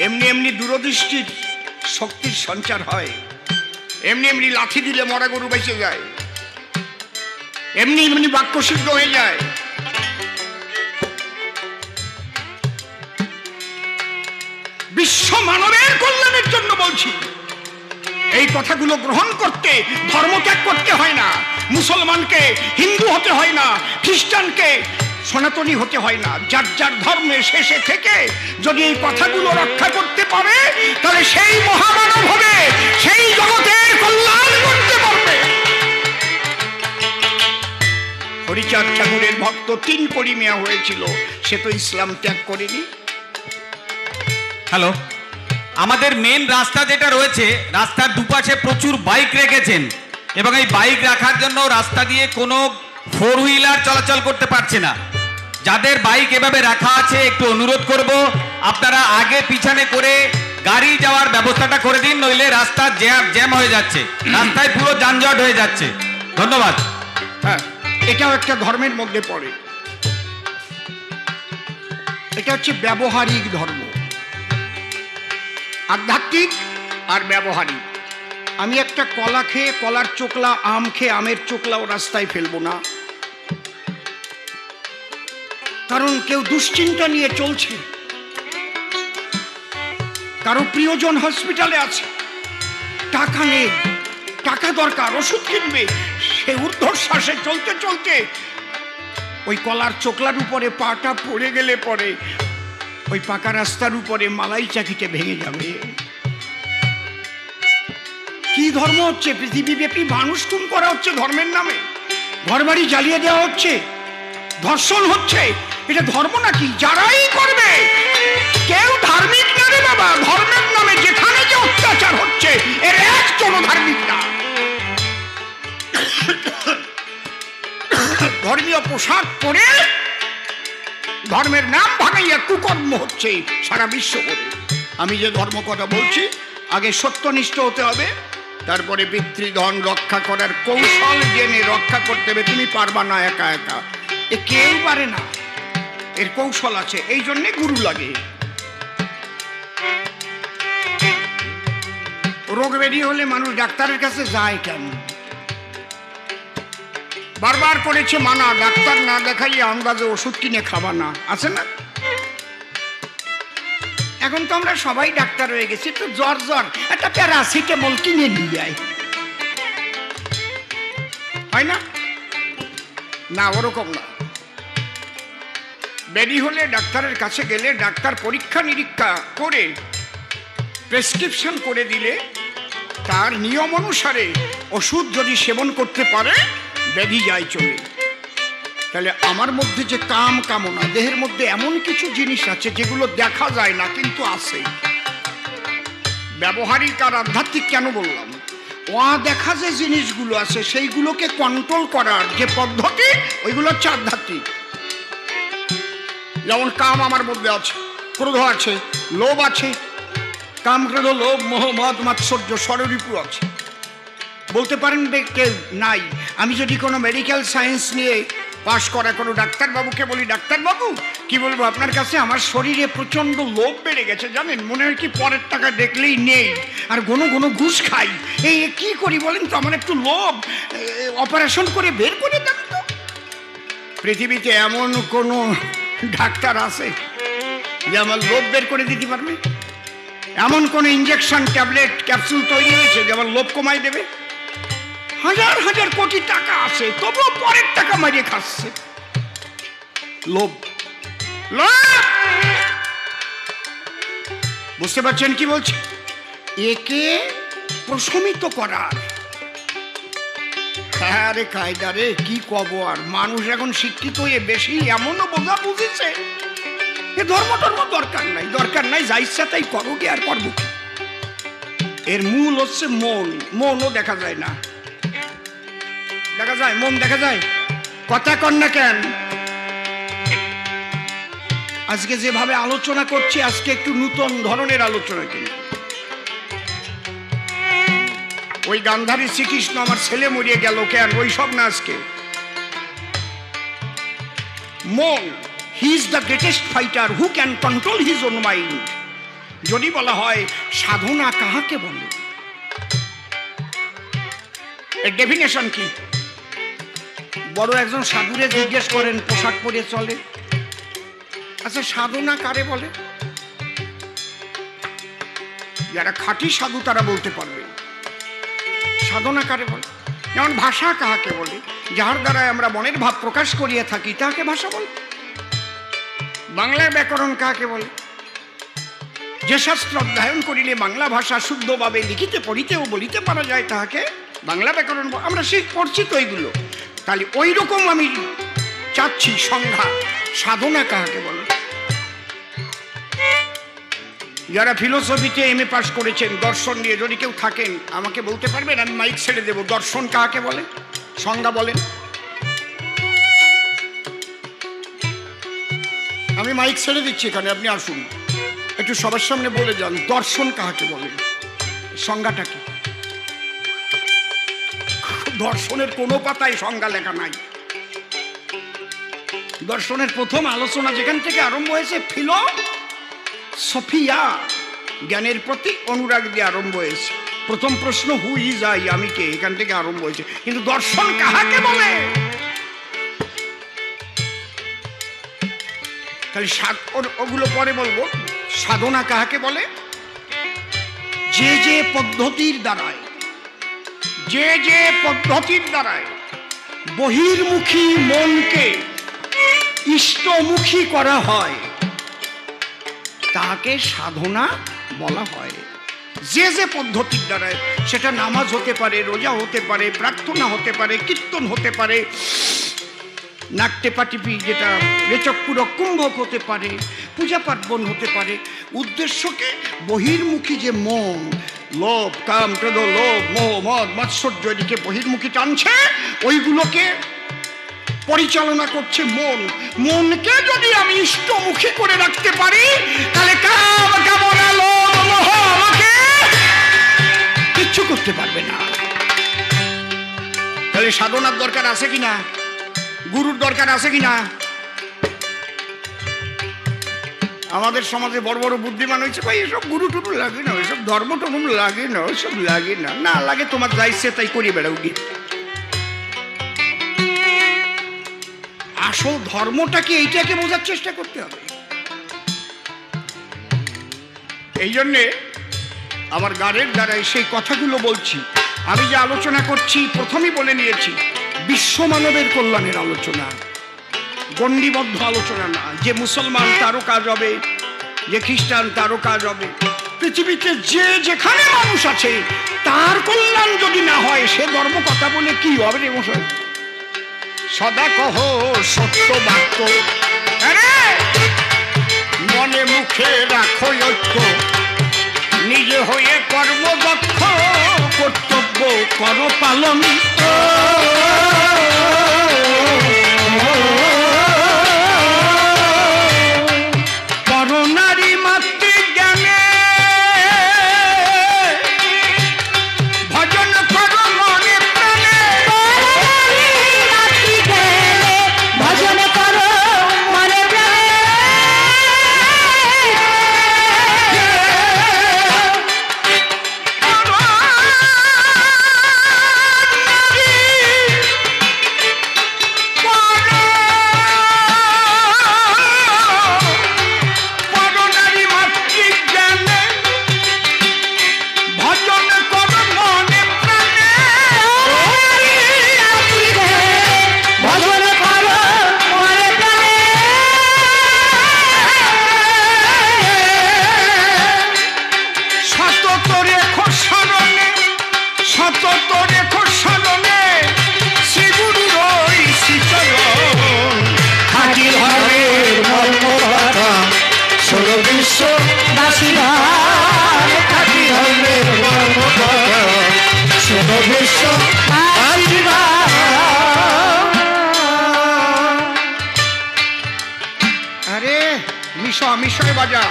এমনি এমনি দূরদৃষ্টির শক্তির সঞ্চার হয়, এমনি এমনি লাঠি দিলে মরা গরু বেঁচে যায়, এমনি এমনি বাক্য সিদ্ধ হয়ে যায়। বিশ্ব মানবের কল্যাণের জন্য বলছি, এই কথাগুলো গ্রহণ করতে ধর্ম ত্যাগ করতে হয় না। মুসলমানকে হিন্দু হতে হয় না, খ্রিস্টানকে সনাতনী হতে হয় না। যার যার ধর্মে শেষে থেকে যদি এই কথাগুলো রক্ষা করতে পারে, তাহলে সেই মহামানব হবে, সেই জগতের কল্যাণ করতে পারবে। হরিচাঁদ ঠাকুরের ভক্ত 3 পরিমেয়া হয়েছিল, সে তো ইসলাম ত্যাগ করেনি। হ্যালো, আমাদের মেন রাস্তা যেটা রয়েছে, রাস্তার দুপাশে প্রচুর বাইক রেখেছেন এবং এই বাইক রাখার জন্য রাস্তা দিয়ে কোনো 4 হুইলার চলাচল করতে পারছে না। যাদের বাইক এভাবে রাখা আছে, একটু অনুরোধ করব আপনারা আগে পিছনে করে গাড়ি যাওয়ার ব্যবস্থাটা করে দিন, নইলে রাস্তা জ্যাম হয়ে যাচ্ছে, রাস্তায় পুরো যানজট হয়ে যাচ্ছে। ধন্যবাদ। হ্যাঁ, এটাও একটা ধর্মের মধ্যে পড়ে। এটা হচ্ছে ব্যবহারিক ধর্ম, আধ্যাত্মিক আর ব্যবহারিক। আমি একটা কলা খেয়ে কলার চোকলা, আম খেয়ে আমের চোকলাও রাস্তায় ফেলবো না, কারণ কেউ দুশ্চিন্তা নিয়ে চলছে, কারো প্রিয়জন হসপিটালে আছে, টাকা নেই, টাকা দরকার, ওষুধ কিনবে, সে ঊর্ধ্বশ্বাসে চলতে চলতে ওই কলার চোকলার উপরে পাটা পড়ে গেলে পরে ওই পাকা রাস্তার উপরে মালাই চাকিতে ভেঙে যাবে। কি ধর্ম হচ্ছে? পৃথিবীব্যাপী মানুষ খুন করা হচ্ছে ধর্মের নামে, ঘরবাড়ি জ্বালিয়ে দেওয়া হচ্ছে, ধর্ষণ হচ্ছে। এটা ধর্ম নাকি? যারাই করবে, কেউ ধার্মিক না রে বাবা। ধর্মের নামে যেখানে যে অত্যাচার হচ্ছে, এর একজনও ধার্মিক না। ধর্মীয় পোশাক পরে ধর্মের নাম ভাঙাইয়া কুকর্ম হচ্ছে সারা বিশ্ব করে। আমি যে ধর্ম কথা বলছি, আগে সত্যনিষ্ঠ হতে হবে, তারপরে পিতৃধন রক্ষা করার কৌশল জেনে রক্ষা করতে হবে। তুমি পারবা না একা একা, এ কেউ পারে না, এর কৌশল আছে, এই জন্যে গুরু লাগে। রোগ বেরিয়ে হলে মানুষ ডাক্তারের কাছে যায় কেন? বারবার করেছে মানা, ডাক্তার না দেখাইয়ে আন্দাজে ওষুধ কিনে খাবা না, আছে না? এখন তো আমরা সবাই ডাক্তার হয়ে গেছি, তো জ্বর জ্বর একটা প্যারাসিটামল কিনে নিয়ে যায়, হয় না? না, ওরকম না। বেরি হলে ডাক্তারের কাছে গেলে ডাক্তার পরীক্ষা নিরীক্ষা করে প্রেসক্রিপশন করে দিলে তার নিয়ম অনুসারে ওষুধ যদি সেবন করতে পারে, ব্যাধি যায় চলে। তাহলে আমার মধ্যে যে কাম কামনা, দেহের মধ্যে এমন কিছু জিনিস আছে যেগুলো দেখা যায় না কিন্তু আছে। ব্যবহারিক আর আধ্যাত্মিক কেন বললাম? দেখা যে জিনিসগুলো আছে সেইগুলোকে কন্ট্রোল করার যে পদ্ধতি, ওইগুলো হচ্ছে আধ্যাত্মিক। যেমন কাম আমার মধ্যে আছে, ক্রোধ আছে, লোভ আছে, কাম ক্রোধ লোভ মোহ মদ মাৎসর্য ষড়রিপু আছে। বলতে পারেন কেউ নাই। আমি যদি কোনো মেডিকেল সায়েন্স নিয়ে পাশ করা কোনো ডাক্তারবাবুকে বলি, ডাক্তারবাবু কি বলবো আপনার কাছে, আমার শরীরে প্রচন্ড লোভ বেড়ে গেছে জানেন, মনে হয় কি পরের টাকা দেখলেই নেই, আর ঘন ঘন ঘুষ খাই। এই কি করি বলেন তো, আমার একটু লোভ, অপারেশন করে বের করে দেন তো। পৃথিবীতে এমন কোন ডাক্তার আছে যে আমার লোভ বের করে দিতে পারবে? এমন কোন ইঞ্জেকশন, ট্যাবলেট, ক্যাপসুল তৈরি হয়েছে যে আমার লোভ কমাই দেবে? হাজার হাজার কোটি টাকা আছে, তবুও পরের টাকা মারিয়ে খাচ্ছে। লোভ, লোভ। বুঝতে পারছেন কি বলছি? একে প্রশমিত করার আরে কায়দা রে, কি কব আর। মানুষ এখন শিক্ষিত হয়ে বেশি এমনও বোঝা বুঝেছে, এ ধর্ম টর্ম দরকার নাই, দরকার নাই, যা ইচ্ছা তাই করো গে, আর করবো কি? এর মূল হচ্ছে মন। মনও দেখা যায় না, দেখা যায় মন, দেখা যায়। কথা কন না কেন? আজকে যেভাবে আলোচনা করছি, আজকে একটু নতুন ধরনের আলোচনা। কিন্তু ওই গান্ধারী শ্রীকৃষ্ণ আমার ছেলে মরিয়ে গেল কেন, ওই সব না। আজকে মন, he is the greatest fighter who can control his own mind. যদি বলা হয় সাধনা কাহাকে বলে, এর ডেফিনেশন কি? বড় একজন সাধুরে জিজ্ঞেস করেন, পোশাক পরে চলে, আচ্ছা সাধনা কারে বলে? যারা খাঁটি সাধু তারা বলতে পারবে সাধনা কারে বলে। যেমন ভাষা কাহাকে বলে? যাহার দ্বারা আমরা মনের ভাব প্রকাশ করিয়া থাকি তাহাকে ভাষা বলে। বাংলার ব্যাকরণ কাহাকে বলে? যে শাস্ত্র অধ্যয়ন করিলে বাংলা ভাষা শুদ্ধভাবে লিখিতে পড়িতে ও বলিতে পারা যায় তাহাকে বাংলা ব্যাকরণ। আমরা পড়ছি তো এইগুলো। তাহলে ওই রকম আমি চাচ্ছি সংজ্ঞা, সাধনা কাহাকে বলে? যারা ফিলোসফিতে এমএ পাস করেছেন, দর্শন নিয়ে যদি কেউ থাকেন আমাকে বলতে পারবেন? আমি মাইক ছেড়ে দেব। দর্শন কাহাকে বলে? সংজ্ঞা বলেন। আমি মাইক ছেড়ে দিচ্ছি এখানে, আপনি আসুন একটু সবার সামনে বলে যান, দর্শন কাহাকে বলে, সংজ্ঞাটা কি? দর্শনের কোনো পাতায় সংজ্ঞা লেখা নাই। দর্শনের প্রথম আলোচনা যেখান থেকে আরম্ভ হয়েছে, ফিলোসফিয়া, জ্ঞানের প্রতি অনুরাগ দিয়ে আরম্ভ হয়েছে। প্রথম প্রশ্ন হু ইজ আই, আমি কে, এখান থেকে আরম্ভ হয়েছে। কিন্তু দর্শন কাহাকে বলে? তাহলে ওগুলো পরে বলবো। সাধনা কাহাকে বলে? যে যে পদ্ধতির দ্বারায় বহির্মুখী মনকে ইষ্টমুখী করা হয় তাকে সাধনা বলা হয়। যে যে পদ্ধতির দ্বারায়, সেটা নামাজ হতে পারে, রোজা হতে পারে, প্রার্থনা হতে পারে, কীর্তন হতে পারে, নাট্যপাটিপি যেটা রেচকপুরক কুম্ভক হতে পারে, পূজা পার্বণ হতে পারে। উদ্দেশ্যকে বহির্মুখী যে মন, লোভ, কাম, ক্রোধ, লোভ, মোহ, মদ, মাৎসর্য, এদিকে বহির্মুখী টানছে, ওইগুলোকে পরিচালনা করছে মন। মনকে যদি আমি ইষ্টমুখী করে রাখতে পারি, তাহলে কাম, কামনা, লোভ, মোহ আমাকে কিচ্ছু করতে পারবে না। তাহলে সাধনার দরকার আছে কিনা? গুরুর দরকার আছে কিনা? আমাদের সমাজে বড় বড় বুদ্ধিমান হয়েছে, ভাই এসব গুরু টুরু লাগে না, এসব ধর্ম টর্ম লাগে না, ওইসব লাগে না। না লাগে, তোমার যা ইচ্ছে তাই করিয়ে বেড়াও গিয়ে। আসল ধর্মটাকে, এইটাকে বোঝার চেষ্টা করতে হবে। এই জন্যে আমার গানের দ্বারাই সেই কথাগুলো বলছি। আমি যে আলোচনা করছি প্রথমেই বলে নিয়েছি, বিশ্ব মানবের কল্যাণের আলোচনা, গণ্ডিবদ্ধ আলোচনা না। যে মুসলমান তারও কাজ হবে, যে খ্রিস্টান তারও কাজ হবে। পৃথিবীতে যে যেখানে মানুষ আছে তার কল্যাণ যদি না হয়, সে ধর্ম কথা বলে কি হবে রে মশাই? সদা কহ সত্য বাক্য, মনে মুখে রাখো ঐক্য, নিজে হয়ে কর্মদক্ষ, কর্তব্য কর পালন। পরনারী মাতৃ জ্ঞানে ভজন কর মনে প্রাণে, ভজন কর মনে প্রাণে, মিশরে বাজা।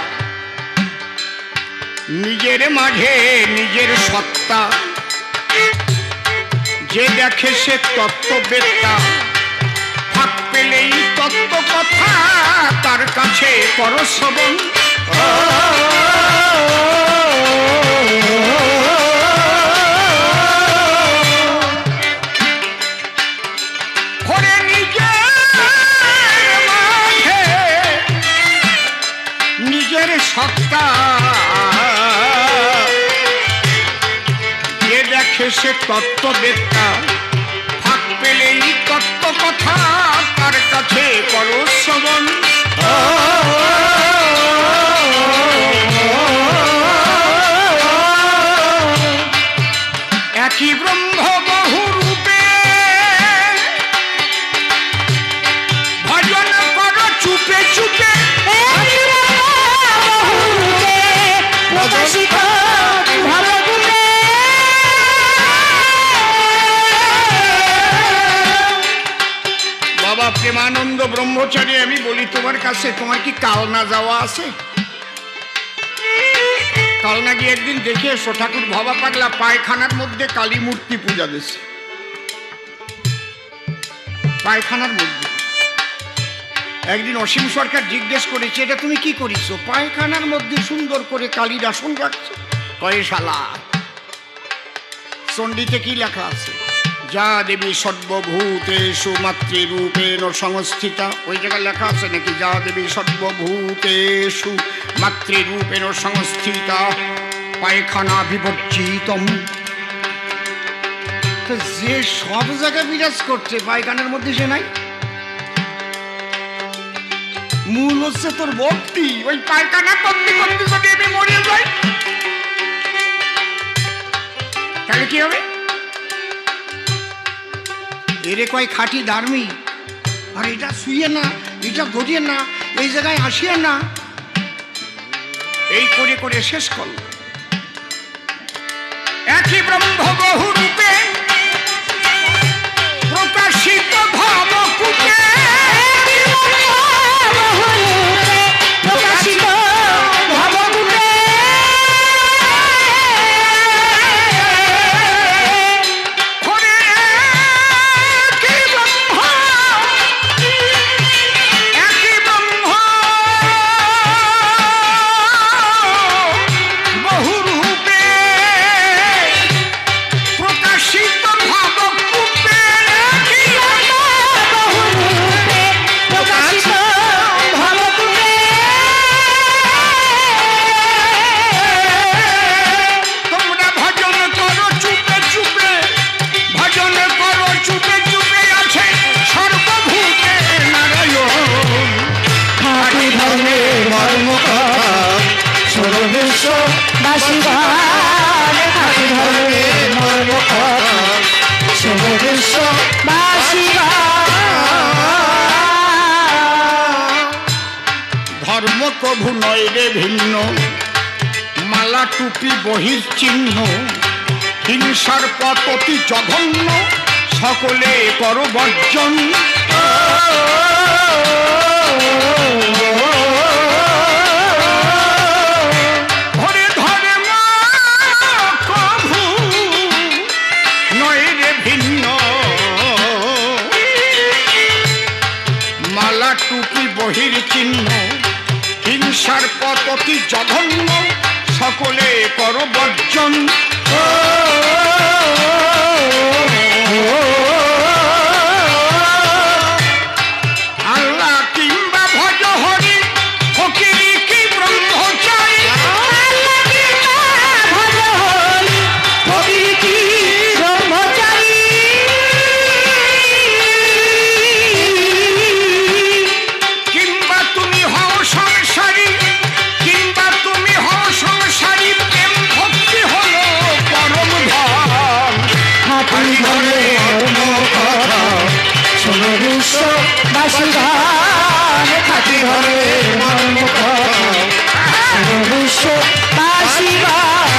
নিজের মাঝে নিজের সত্তা যে দেখে সে তত্ত্ববেত্তা, ফাঁক পেলেই তত্ত্ব কথা তার কাছে পরশ্রবণ। নিজের সত্তা যে দেখে সে তত্ত্ববেত্তা, ফাঁক পেলেই তত্ত্ব কথা তার কাছে পরশ্রবণ। একই ব্রহ্ম বহু রূপে ভজন করো চুপে চুপে। বাবা প্রেমানন্দ ব্রহ্মচারী, আমি বলি তোমার কাছে, তোমার কি কালনা যাওয়া আছে? কালনা গিয়ে একদিন দেখে এসো, ঠাকুর ভবা পাগলা পায়খানার মধ্যে কালী মূর্তি পূজা দিচ্ছে। পায়খানার মধ্যে একদিন অসীম সরকার জিজ্ঞেস করেছে, এটা তুমি কি করেছো? পায়খানার মধ্যে সুন্দর করে কালীর আসন রাখছো। কয়ে শালা, চণ্ডীতে কি লেখা আছে? যা দেবী সর্বভূতেষু মাতৃরূপেণ সংস্থিতা। ওই জায়গায় লেখা আছে নাকি? যা দেবী সর্বভূতেষু মাতৃরূপেণ সংস্থিতা পায়খানা বিবর্জিতম। যে সব জায়গায় বিরাজ করছে, পায়খানার মধ্যে সে নাই। মূল হচ্ছে তোর ভক্তি। ওই পায়খানা করতে করতে যদি আমি মরে যাই তাহলে কি হবে? এরে কয় খাঁটি ধার্মিক, আর এটা শুয়ে না, এটা গড়িয়ে না, এই জায়গায় আসিয়ে না, এই করে করে শেষ করল। একই ব্রহ্ম বহু রূপে প্রকাশিত ভাবকূপে। ধর্ম কভু নয় রে ভিন্ন, মালা টুপি বহির চিহ্ন, হিংসার পথ অতি জঘন্য, সকলে কর বর্জন। ধরে ধরে মা কভু নয় রে ভিন্ন, মালা টুপি বহির চিহ্ন, হিংসার পথ অতি জঘন্য, সকলে কর বর্জন। আল্লাহ কিংবা ভজ হরি, ফকিরি কি ব্রহ্মচারী। কিংবা তুমি হও সংসারী, কিংবা তুমি হও সংসারী, প্রেম ভক্তি হলো পরম ধন। খাঁটি ধরে ধর্ম কথা শোনো বিশ্ববাসী গান, খাঁটি ধরে ধর্ম কথা শোনো বিশ্ববাসী গান।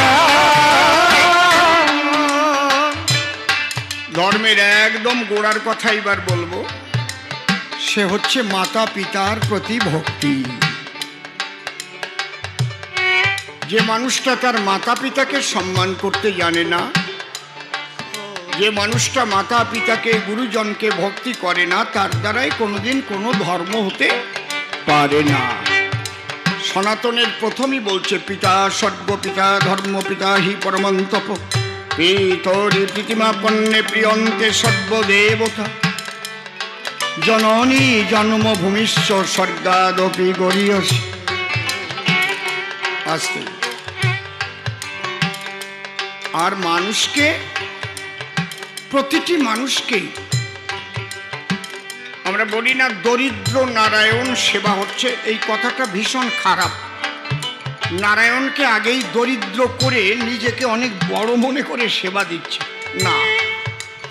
ধর্মের একদম গোড়ার কথা এবার বলবো, সে হচ্ছে মাতা পিতার প্রতি ভক্তি। যে মানুষটা তার মাতা পিতাকে সম্মান করতে জানে না, যে মানুষটা মাতা পিতাকে গুরুজনকে ভক্তি করে না, তার দ্বারাই কোনোদিন কোনো ধর্ম হতে পারে না। সনাতনের প্রথমই বলছে পিতা সর্বপিতা ধর্ম পিতা হি পরমন্তপ পিতরি প্রীতিমাপন্নে প্রিয়ন্তে সর্বদেবতা জননী জন্মভূমিশ্চ স্বর্গাদপি গরীয়সী। আসতে আর মানুষকে, প্রতিটি মানুষকেই আমরা বলি না দরিদ্র নারায়ণ সেবা হচ্ছে, এই কথাটা ভীষণ খারাপ। নারায়ণকে আগেই দরিদ্র করে নিজেকে অনেক বড় মনে করে সেবা দিচ্ছে না,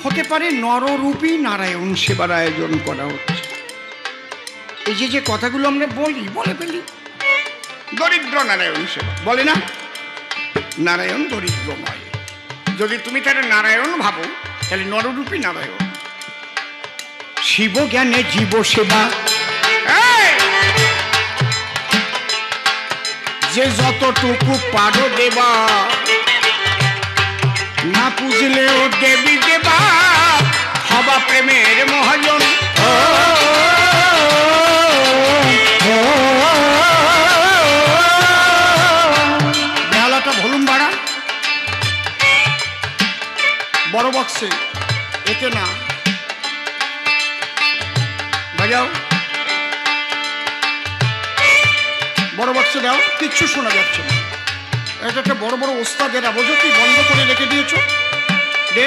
হতে পারে নররূপী নারায়ণ সেবার আয়োজন করা হচ্ছে। এই যে কথাগুলো আমরা বলে ফেলি, দরিদ্র নারায়ণ সেবা বলে না, নারায়ণ দরিদ্রময়। যদি তুমি তাহলে নারায়ণ ভাবো তাহলে নররূপী নারায়ণ। শিব জ্ঞানে জীব সেবা, যে যতটুকু পারো দেবা, না পুজলেও দেবী দেবা, হবা প্রেমের মহাজন। বেহালাটা ভলুম বাড়া, বড় বক্সে, এতে না বাজাও, বড় বক্সে দাও, কিচ্ছু শোনা যাচ্ছে না। এটা একটা বড় বড় ওস্তাদের আওয়াজ, কি বন্ধ করে রেখে দিয়েছো? দে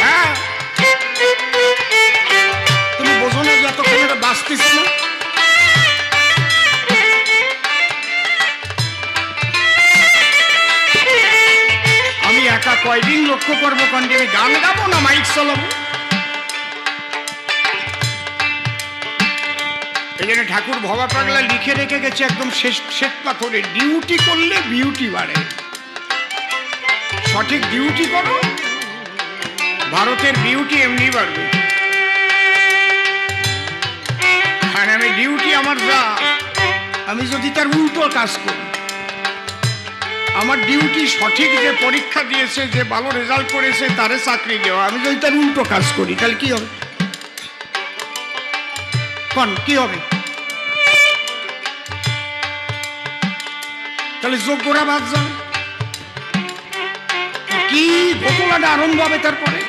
হ্যাঁ, তুমি বোঝো না যে এতক্ষণ এটা বাঁচতেছে না? আমি একা কয়দিন লক্ষ্য করবো কন্ডে আমি গান গাবো না মাইক চালাবো? এই জন্য ঠাকুর ভবা পাগলা লিখে রেখে গেছে একদম শেষ পাথরে, ডিউটি করলে বিউটি বাড়ে। সঠিক ডিউটি করো, ভারতের বিউটি এমনি বাড়বে। আর আমি ডিউটি আমার যা, আমি যদি তার উল্টো কাজ করি, আমার ডিউটি সঠিক যে পরীক্ষা দিয়েছে, যে ভালো রেজাল্ট করেছে তারে চাকরি দেওয়া, আমি যদি তার উল্টো কাজ করি তাহলে কি হবে? কি হবে? তাহলে যোগ্যরা বাদ যাবে। কি ঘটনাটা আরম্ভ হবে তারপরে?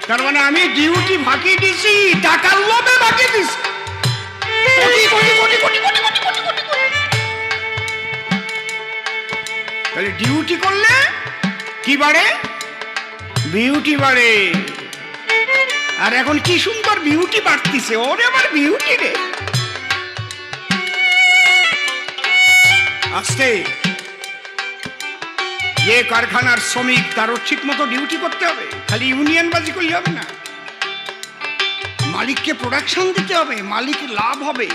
তার মানে আমি ডিউটি ফাঁকি দিছি, টাকার লোভে ফাঁকি দিছি। তাহলে ডিউটি করলে কি বাড়ে? বিউটি বাড়ে। আর এখন কি সুন্দর বিউটি বাড়তিছে, ওরে আমার বিউটি রে। আস্তে, যে কারখানার শ্রমিক তারও ঠিক মতো ডিউটি করতে হবে, খালি ইউনিয়ন বাজি করলে হবে না। মালিককে প্রোডাকশন দিতে হবে, মালিক লাভ হবে।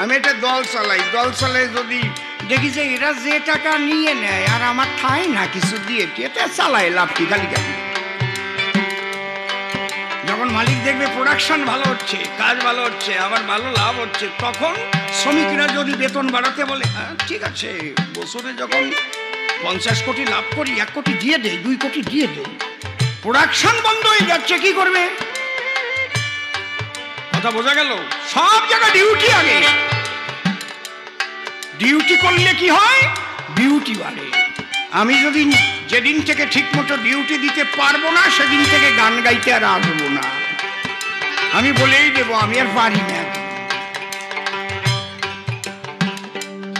আমি একটা দল চালাই, যদি দেখি যে এরা যে টাকা নিয়ে নেয় আর আমার ঠাই না কিছু দিয়ে, এটা চালায় লাভ কি? খালি গালি। যখন মালিক দেখবে প্রোডাকশন ভালো হচ্ছে, কাজ ভালো হচ্ছে, আমার ভালো লাভ হচ্ছে, তখন শ্রমিকরা যদি বেতন বাড়াতে বলে, হ্যাঁ ঠিক আছে, বছরে যখন 50 কোটি লাভ করি 1 কোটি দিয়ে দেয়, 2 কোটি দিয়ে দেয়। প্রোডাকশন বন্ধ হয়ে যাচ্ছে, কি করবে? কথা বোঝা গেল? সব জায়গায় ডিউটি আগে। ডিউটি করলে কি হয়? বিউটি বাড়ে। আমি যদি যেদিন থেকে ঠিক মতো ডিউটি দিতে পারবো না, সেদিন থেকে গান গাইতে আর আসবো না। আমি বলেই দেবো আমি আর পারি না।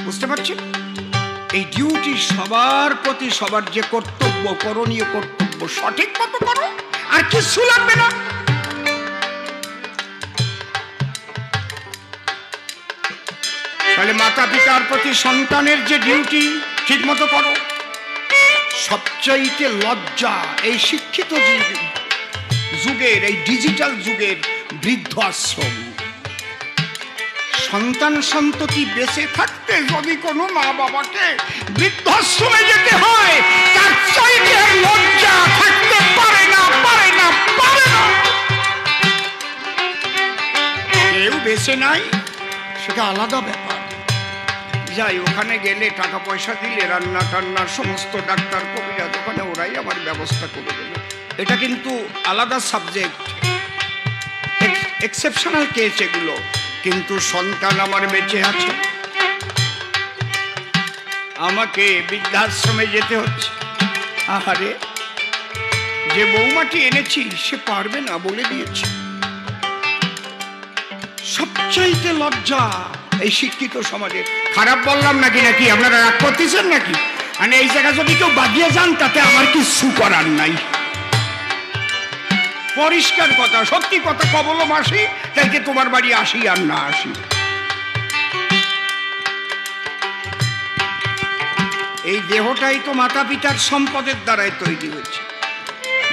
বুঝতে পারছি? এই ডিউটি সবার প্রতি, সবার যে কর্তব্য, করণীয় কর্তব্য সঠিক মতো করো, আর কিছু লাগবে না। তাহলে মাতা পিতার প্রতি সন্তানের যে ডিউটি ঠিক মতো করো। সবচাইতে লজ্জা এই শিক্ষিত যুগের, এই ডিজিটাল যুগের বৃদ্ধ আশ্রম। সন্তান সন্ততি বেঁচে থাকতে যদি কোনো মা বাবাকে বৃদ্ধাশ্রমে যেতে হয়, তার চাইতে লজ্জা থাকতে পারে না। কেউ বেঁচে বেঁচে নাই সেটা আলাদা ব্যাপার। যাই, ওখানে গেলে টাকা পয়সা দিলে রান্না টান্নার সমস্ত ডাক্তার কবিরাজ ওখানে ওরাই আমার ব্যবস্থা করে দেবে। এটা কিন্তু আলাদা সাবজেক্ট, এক্সেপশনাল কেস এগুলো। কিন্তু সন্তান আমার বেঁচে আছে, আমাকে বৃদ্ধাশ্রমে যেতে হচ্ছে। আহারে, যে বৌমাটি এনেছি সে পারবে না বলে দিয়েছে। সবচাইতে লজ্জা এই শিক্ষিত সমাজে। খারাপ বললাম নাকি? নাকি আপনারা রাগ করতেছেন নাকি? মানে এই জায়গা যদি কেউ বাগিয়ে যান তাতে আমার কিছু করার নাই। পরিষ্কার কথা, সত্যি কথা কবলো মাসি, তাইকে তোমার বাড়ি আসি আর না আসি। এই দেহটাই তো মাতা পিতার সম্পদের দ্বারাই তৈরি হয়েছে।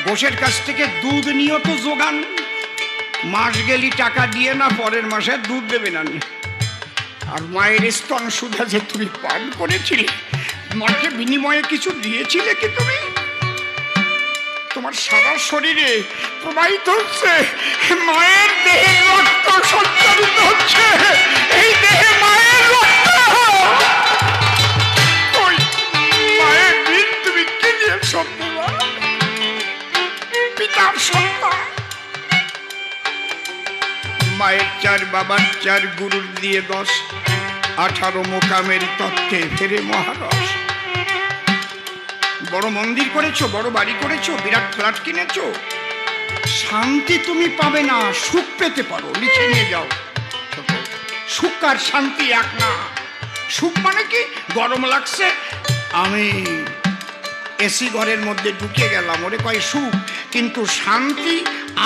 গোশের কাছ থেকে দুধ নিয়েও তো যোগান, মাস গেলি টাকা দিয়ে না, পরের মাসে দুধ দেবে না। আর মায়ের স্তন সুধা যে তুমি পান করেছিলে, মাকে বিনিময়ে কিছু দিয়েছিলে কি তুমি? তোমার সারা শরীরে প্রবাহিত হচ্ছে মায়ের দেহের রক্ত, সঞ্চারিত হচ্ছে এই দেহে মায়ের রক্ত। ওই মায়ের ঋণ তুমি কি দিয়ে শোধ দেবা? পিতার সন্তান, মায়ের 4, বাবার 4, গুরুর দিয়ে 10, 18 মোকামের তত্ত্বে ফেরে মহারস। বড় মন্দির করেছো, বড় বাড়ি করেছো, বিরাট ফ্ল্যাট কিনেছো, শান্তি তুমি পাবে না, সুখ পেতে পারো। লিখে নিয়ে যাও, সুখ আর শান্তি এক না। সুখ মানে কি? গরম লাগছে, আমি এসি ঘরের মধ্যে ঢুকে গেলাম, ওরে কয় সুখ। কিন্তু শান্তি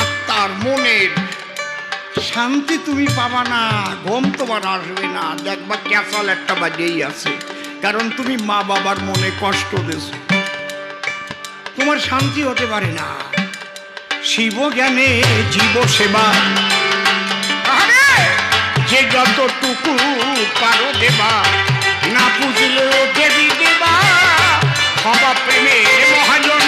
আত্মার, মনের শান্তি তুমি পাবা না, ঘুম তোমার আসবে না, দেখবা ক্যাসাল একটা বাজেই আছে। কারণ তুমি মা বাবার মনে কষ্ট দিয়েছো, তোমার শান্তি হতে পারে না। শিব জ্ঞানে জীব সেবা, যে যতটুকু পারো দেবা, না পুজলেও দেবী দেবা, হবা প্রেমের মহাজন।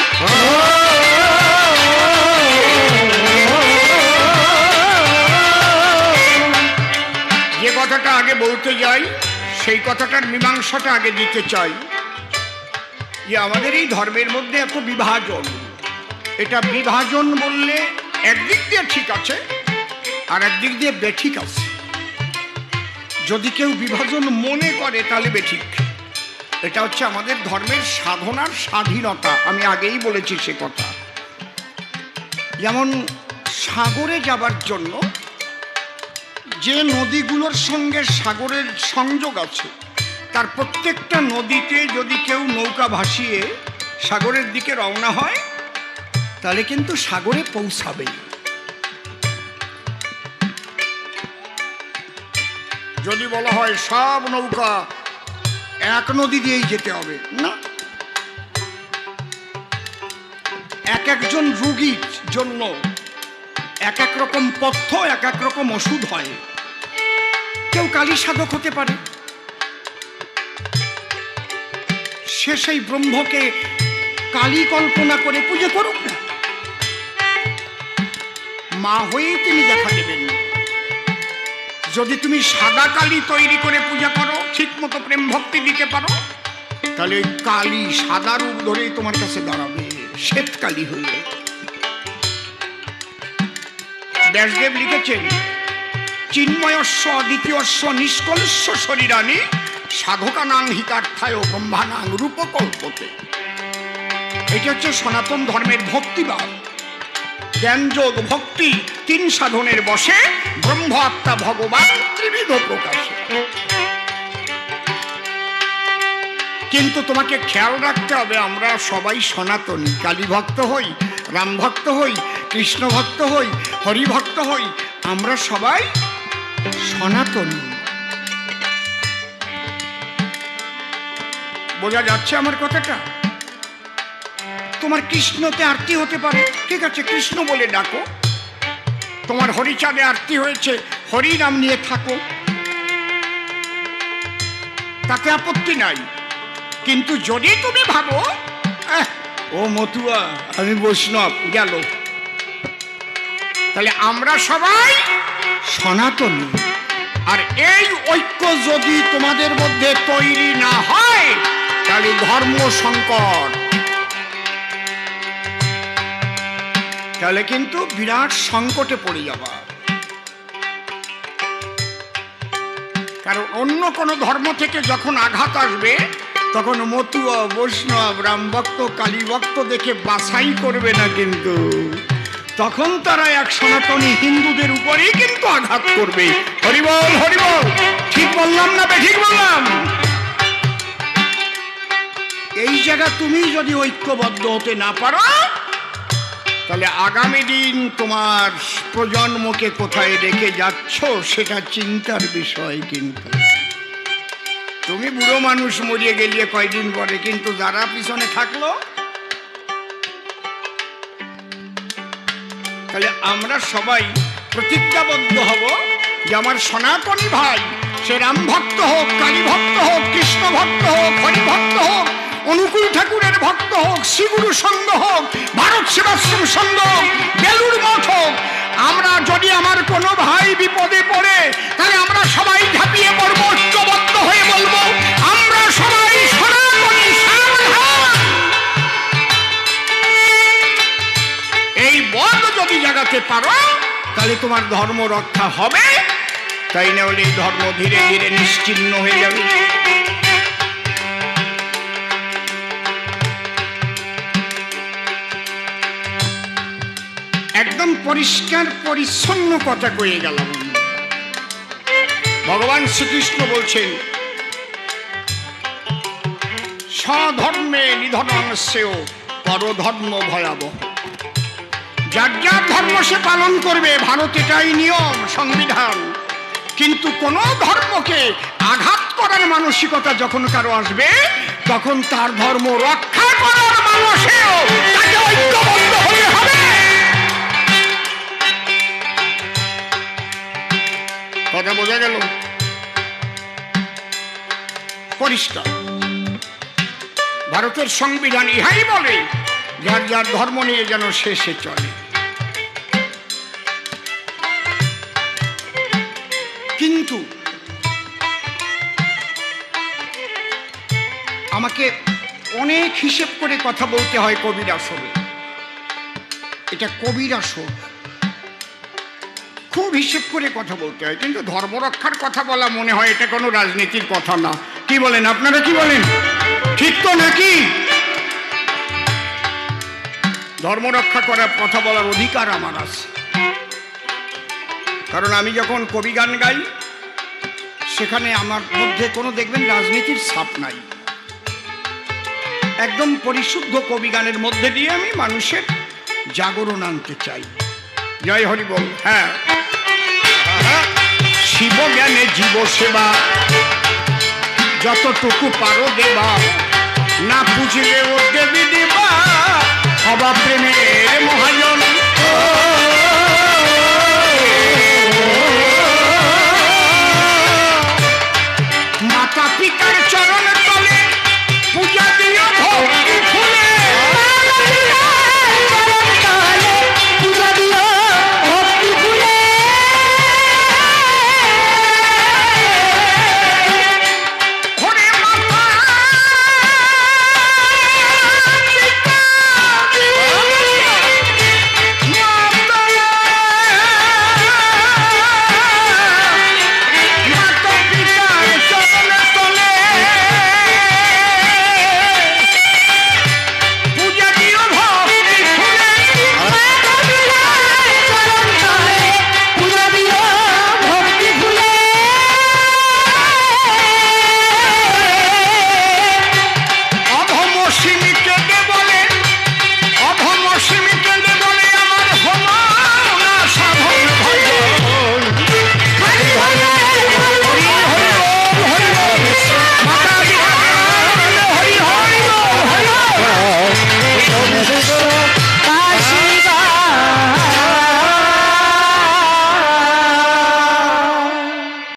যে কথাটা আগে বলতে যাই, সেই কথাটার মীমাংসাটা আগে দিতে চাই। যে আমাদের এই ধর্মের মধ্যে এত বিভাজন, এটা বিভাজন বললে একদিক দিয়ে ঠিক আছে, আর একদিক দিয়ে বেঠিক আছে। যদি কেউ বিভাজন মনে করে তাহলে বেঠিক। এটা হচ্ছে আমাদের ধর্মের সাধনার স্বাধীনতা, আমি আগেই বলেছি সে কথা। যেমন সাগরে যাবার জন্য যে নদীগুলোর সঙ্গে সাগরের সংযোগ আছে, তার প্রত্যেকটা নদীতে যদি কেউ নৌকা ভাসিয়ে সাগরের দিকে রওনা হয় তাহলে কিন্তু সাগরে পৌঁছাবে। যদি বলা হয় সব নৌকা এক নদী দিয়েই যেতে হবে, না। এক একজন রোগীর জন্য এক এক রকম পথ্য, এক এক রকম ওষুধ হয়। কেউ কালী সাধক হতে পারে, সে সেই ব্রহ্মকে কালী কল্পনা করে পুজো করুক না, মা হয়েই তিনি দেখা দেবেন। যদি তুমি সাদা কালী তৈরি করে পূজা করো, ঠিক মতো প্রেম ভক্তি দিতে পারো, তাহলে ওই কালী সাদা রূপ ধরেই তোমার কাছে দাঁড়াবে, শ্বেত কালী হয়ে। ব্যাসদেব লিখেছেন, চিন্ময়স্য অদ্বিতীয়স্য নিষ্কলস্য শরীরানি সাধকানাং হিতার্থায় ব্রহ্মানাং রূপকল্পতে। এটা হচ্ছে সনাতন ধর্মের ভক্তিবাদ। জ্ঞান, যোগ, ভক্তি 3 সাধনের বসে ব্রহ্ম আত্মা ভগবান ত্রিবিধ প্রকাশে। কিন্তু তোমাকে খেয়াল রাখতে হবে, আমরা সবাই সনাতনী। কালী ভক্ত হই, রাম ভক্ত হই, কৃষ্ণ ভক্ত হই, হরি ভক্ত হই, আমরা সবাই সনাতনী। বোঝা যাচ্ছে আমার কথাটা? তোমার কৃষ্ণতে আরতি হতে পারে, ঠিক আছে, কৃষ্ণ বলে ডাকো। তোমার হরিচাঁদে আরতি হয়েছে, হরি নাম নিয়ে থাকো, তাতে আপত্তি নাই। কিন্তু যদি তুমি ভাবো ও মতুয়া আমি বৈষ্ণব, গেল, তাহলে আমরা সবাই সনাতনী। আর এই ঐক্য যদি তোমাদের মধ্যে তৈরি না হয় তাহলে ধর্ম সংকট, তাহলে কিন্তু বিরাট সংকটে পড়ে যাবা। কারণ অন্য কোন ধর্ম থেকে যখন আঘাত আসবে তখন মতুয়া, বৈষ্ণব, রামভক্ত, কালীভক্ত দেখে বাছাই করবে না, কিন্তু তখন তারা এক সনাতনী হিন্দুদের উপরেই কিন্তু আঘাত করবে। হরিবল হরিবল, ঠিক বললাম না ঠিক বললাম? এই জায়গা তুমি যদি ঐক্যবদ্ধ হতে না পারো তাহলে আগামী দিন তোমার প্রজন্মকে কোথায় রেখে যাচ্ছ সেটা চিন্তার বিষয়। কিন্তু তুমি বুড়ো মানুষ মরিয়ে গেলিয়ে কয়দিন পরে, কিন্তু যারা পিছনে থাকলো, তাহলে আমরা সবাই প্রতিজ্ঞাবদ্ধ হব যে আমার সনাতনী ভাই, সে রাম ভক্ত হোক, কালী ভক্ত হোক, কৃষ্ণ ভক্ত হোক, হরি ভক্ত হোক, অনুকূল ঠাকুরের ভক্ত হোক, শ্রীগুরু সংঘ হোক, ভারত সেবাশ্রম সংঘ হোক, বেলুড় মঠ হোক, আমরা যদি আমার কোনো ভাই বিপদে পড়ে তাহলে আমরা সবাই ঝাঁপিয়ে পড়বো, ঐক্যবদ্ধ হয়ে বলবো আমরা সবাই সনাতনী সাবধান। এই বল যদি জাগাতে পারো তাহলে তোমার ধর্ম রক্ষা হবে, তাই না হলে এই ধর্ম ধীরে ধীরে নিশ্চিহ্ন হয়ে যাবে। একদম পরিষ্কার পরিচ্ছন্ন কথা কয়ে গেলাম। ভগবান শ্রীকৃষ্ণ বলছেন স্বধর্মে নিধনং শ্রেয় পরধর্ম ভয়াবহ। যার যার ধর্ম সে পালন করবে, ভারত এটাই নিয়ম, সংবিধান। কিন্তু কোন ধর্মকে আঘাত করার মানসিকতা যখন কারো আসবে তখন তার ধর্ম রক্ষা করার মানুষেও তাকে ঐক্যবদ্ধ হতে হবে। কথা বোঝা গেল? পরিষ্কার। ভারতের সংবিধান ইহাই বলে যার যার ধর্ম নিয়ে যেন শেষে চলে। কিন্তু আমাকে অনেক হিসেব করে কথা বলতে হয় কবির আসরে। এটা কবির আসর, খুব হিসেব করে কথা বলতে হয়। কিন্তু ধর্ম রক্ষার কথা বলা মনে হয় এটা কোনো রাজনীতির কথা না। কি বলেন আপনারা, কি বলেন? ঠিক তো নাকি? ধর্ম রক্ষা করার কথা বলার অধিকার আমার আছে। কারণ আমি যখন কবি গান গাই সেখানে আমার মধ্যে কোনো দেখবেন রাজনীতির ছাপ নাই। একদম পরিশুদ্ধ কবি গানের মধ্যে দিয়ে আমি মানুষের জাগরণ আনতে চাই। জয় হরি বল। হ্যাঁ, শিব জ্ঞানে জীব সেবা যতটুকু পারো দেবা, না বুঝলে ও দেবী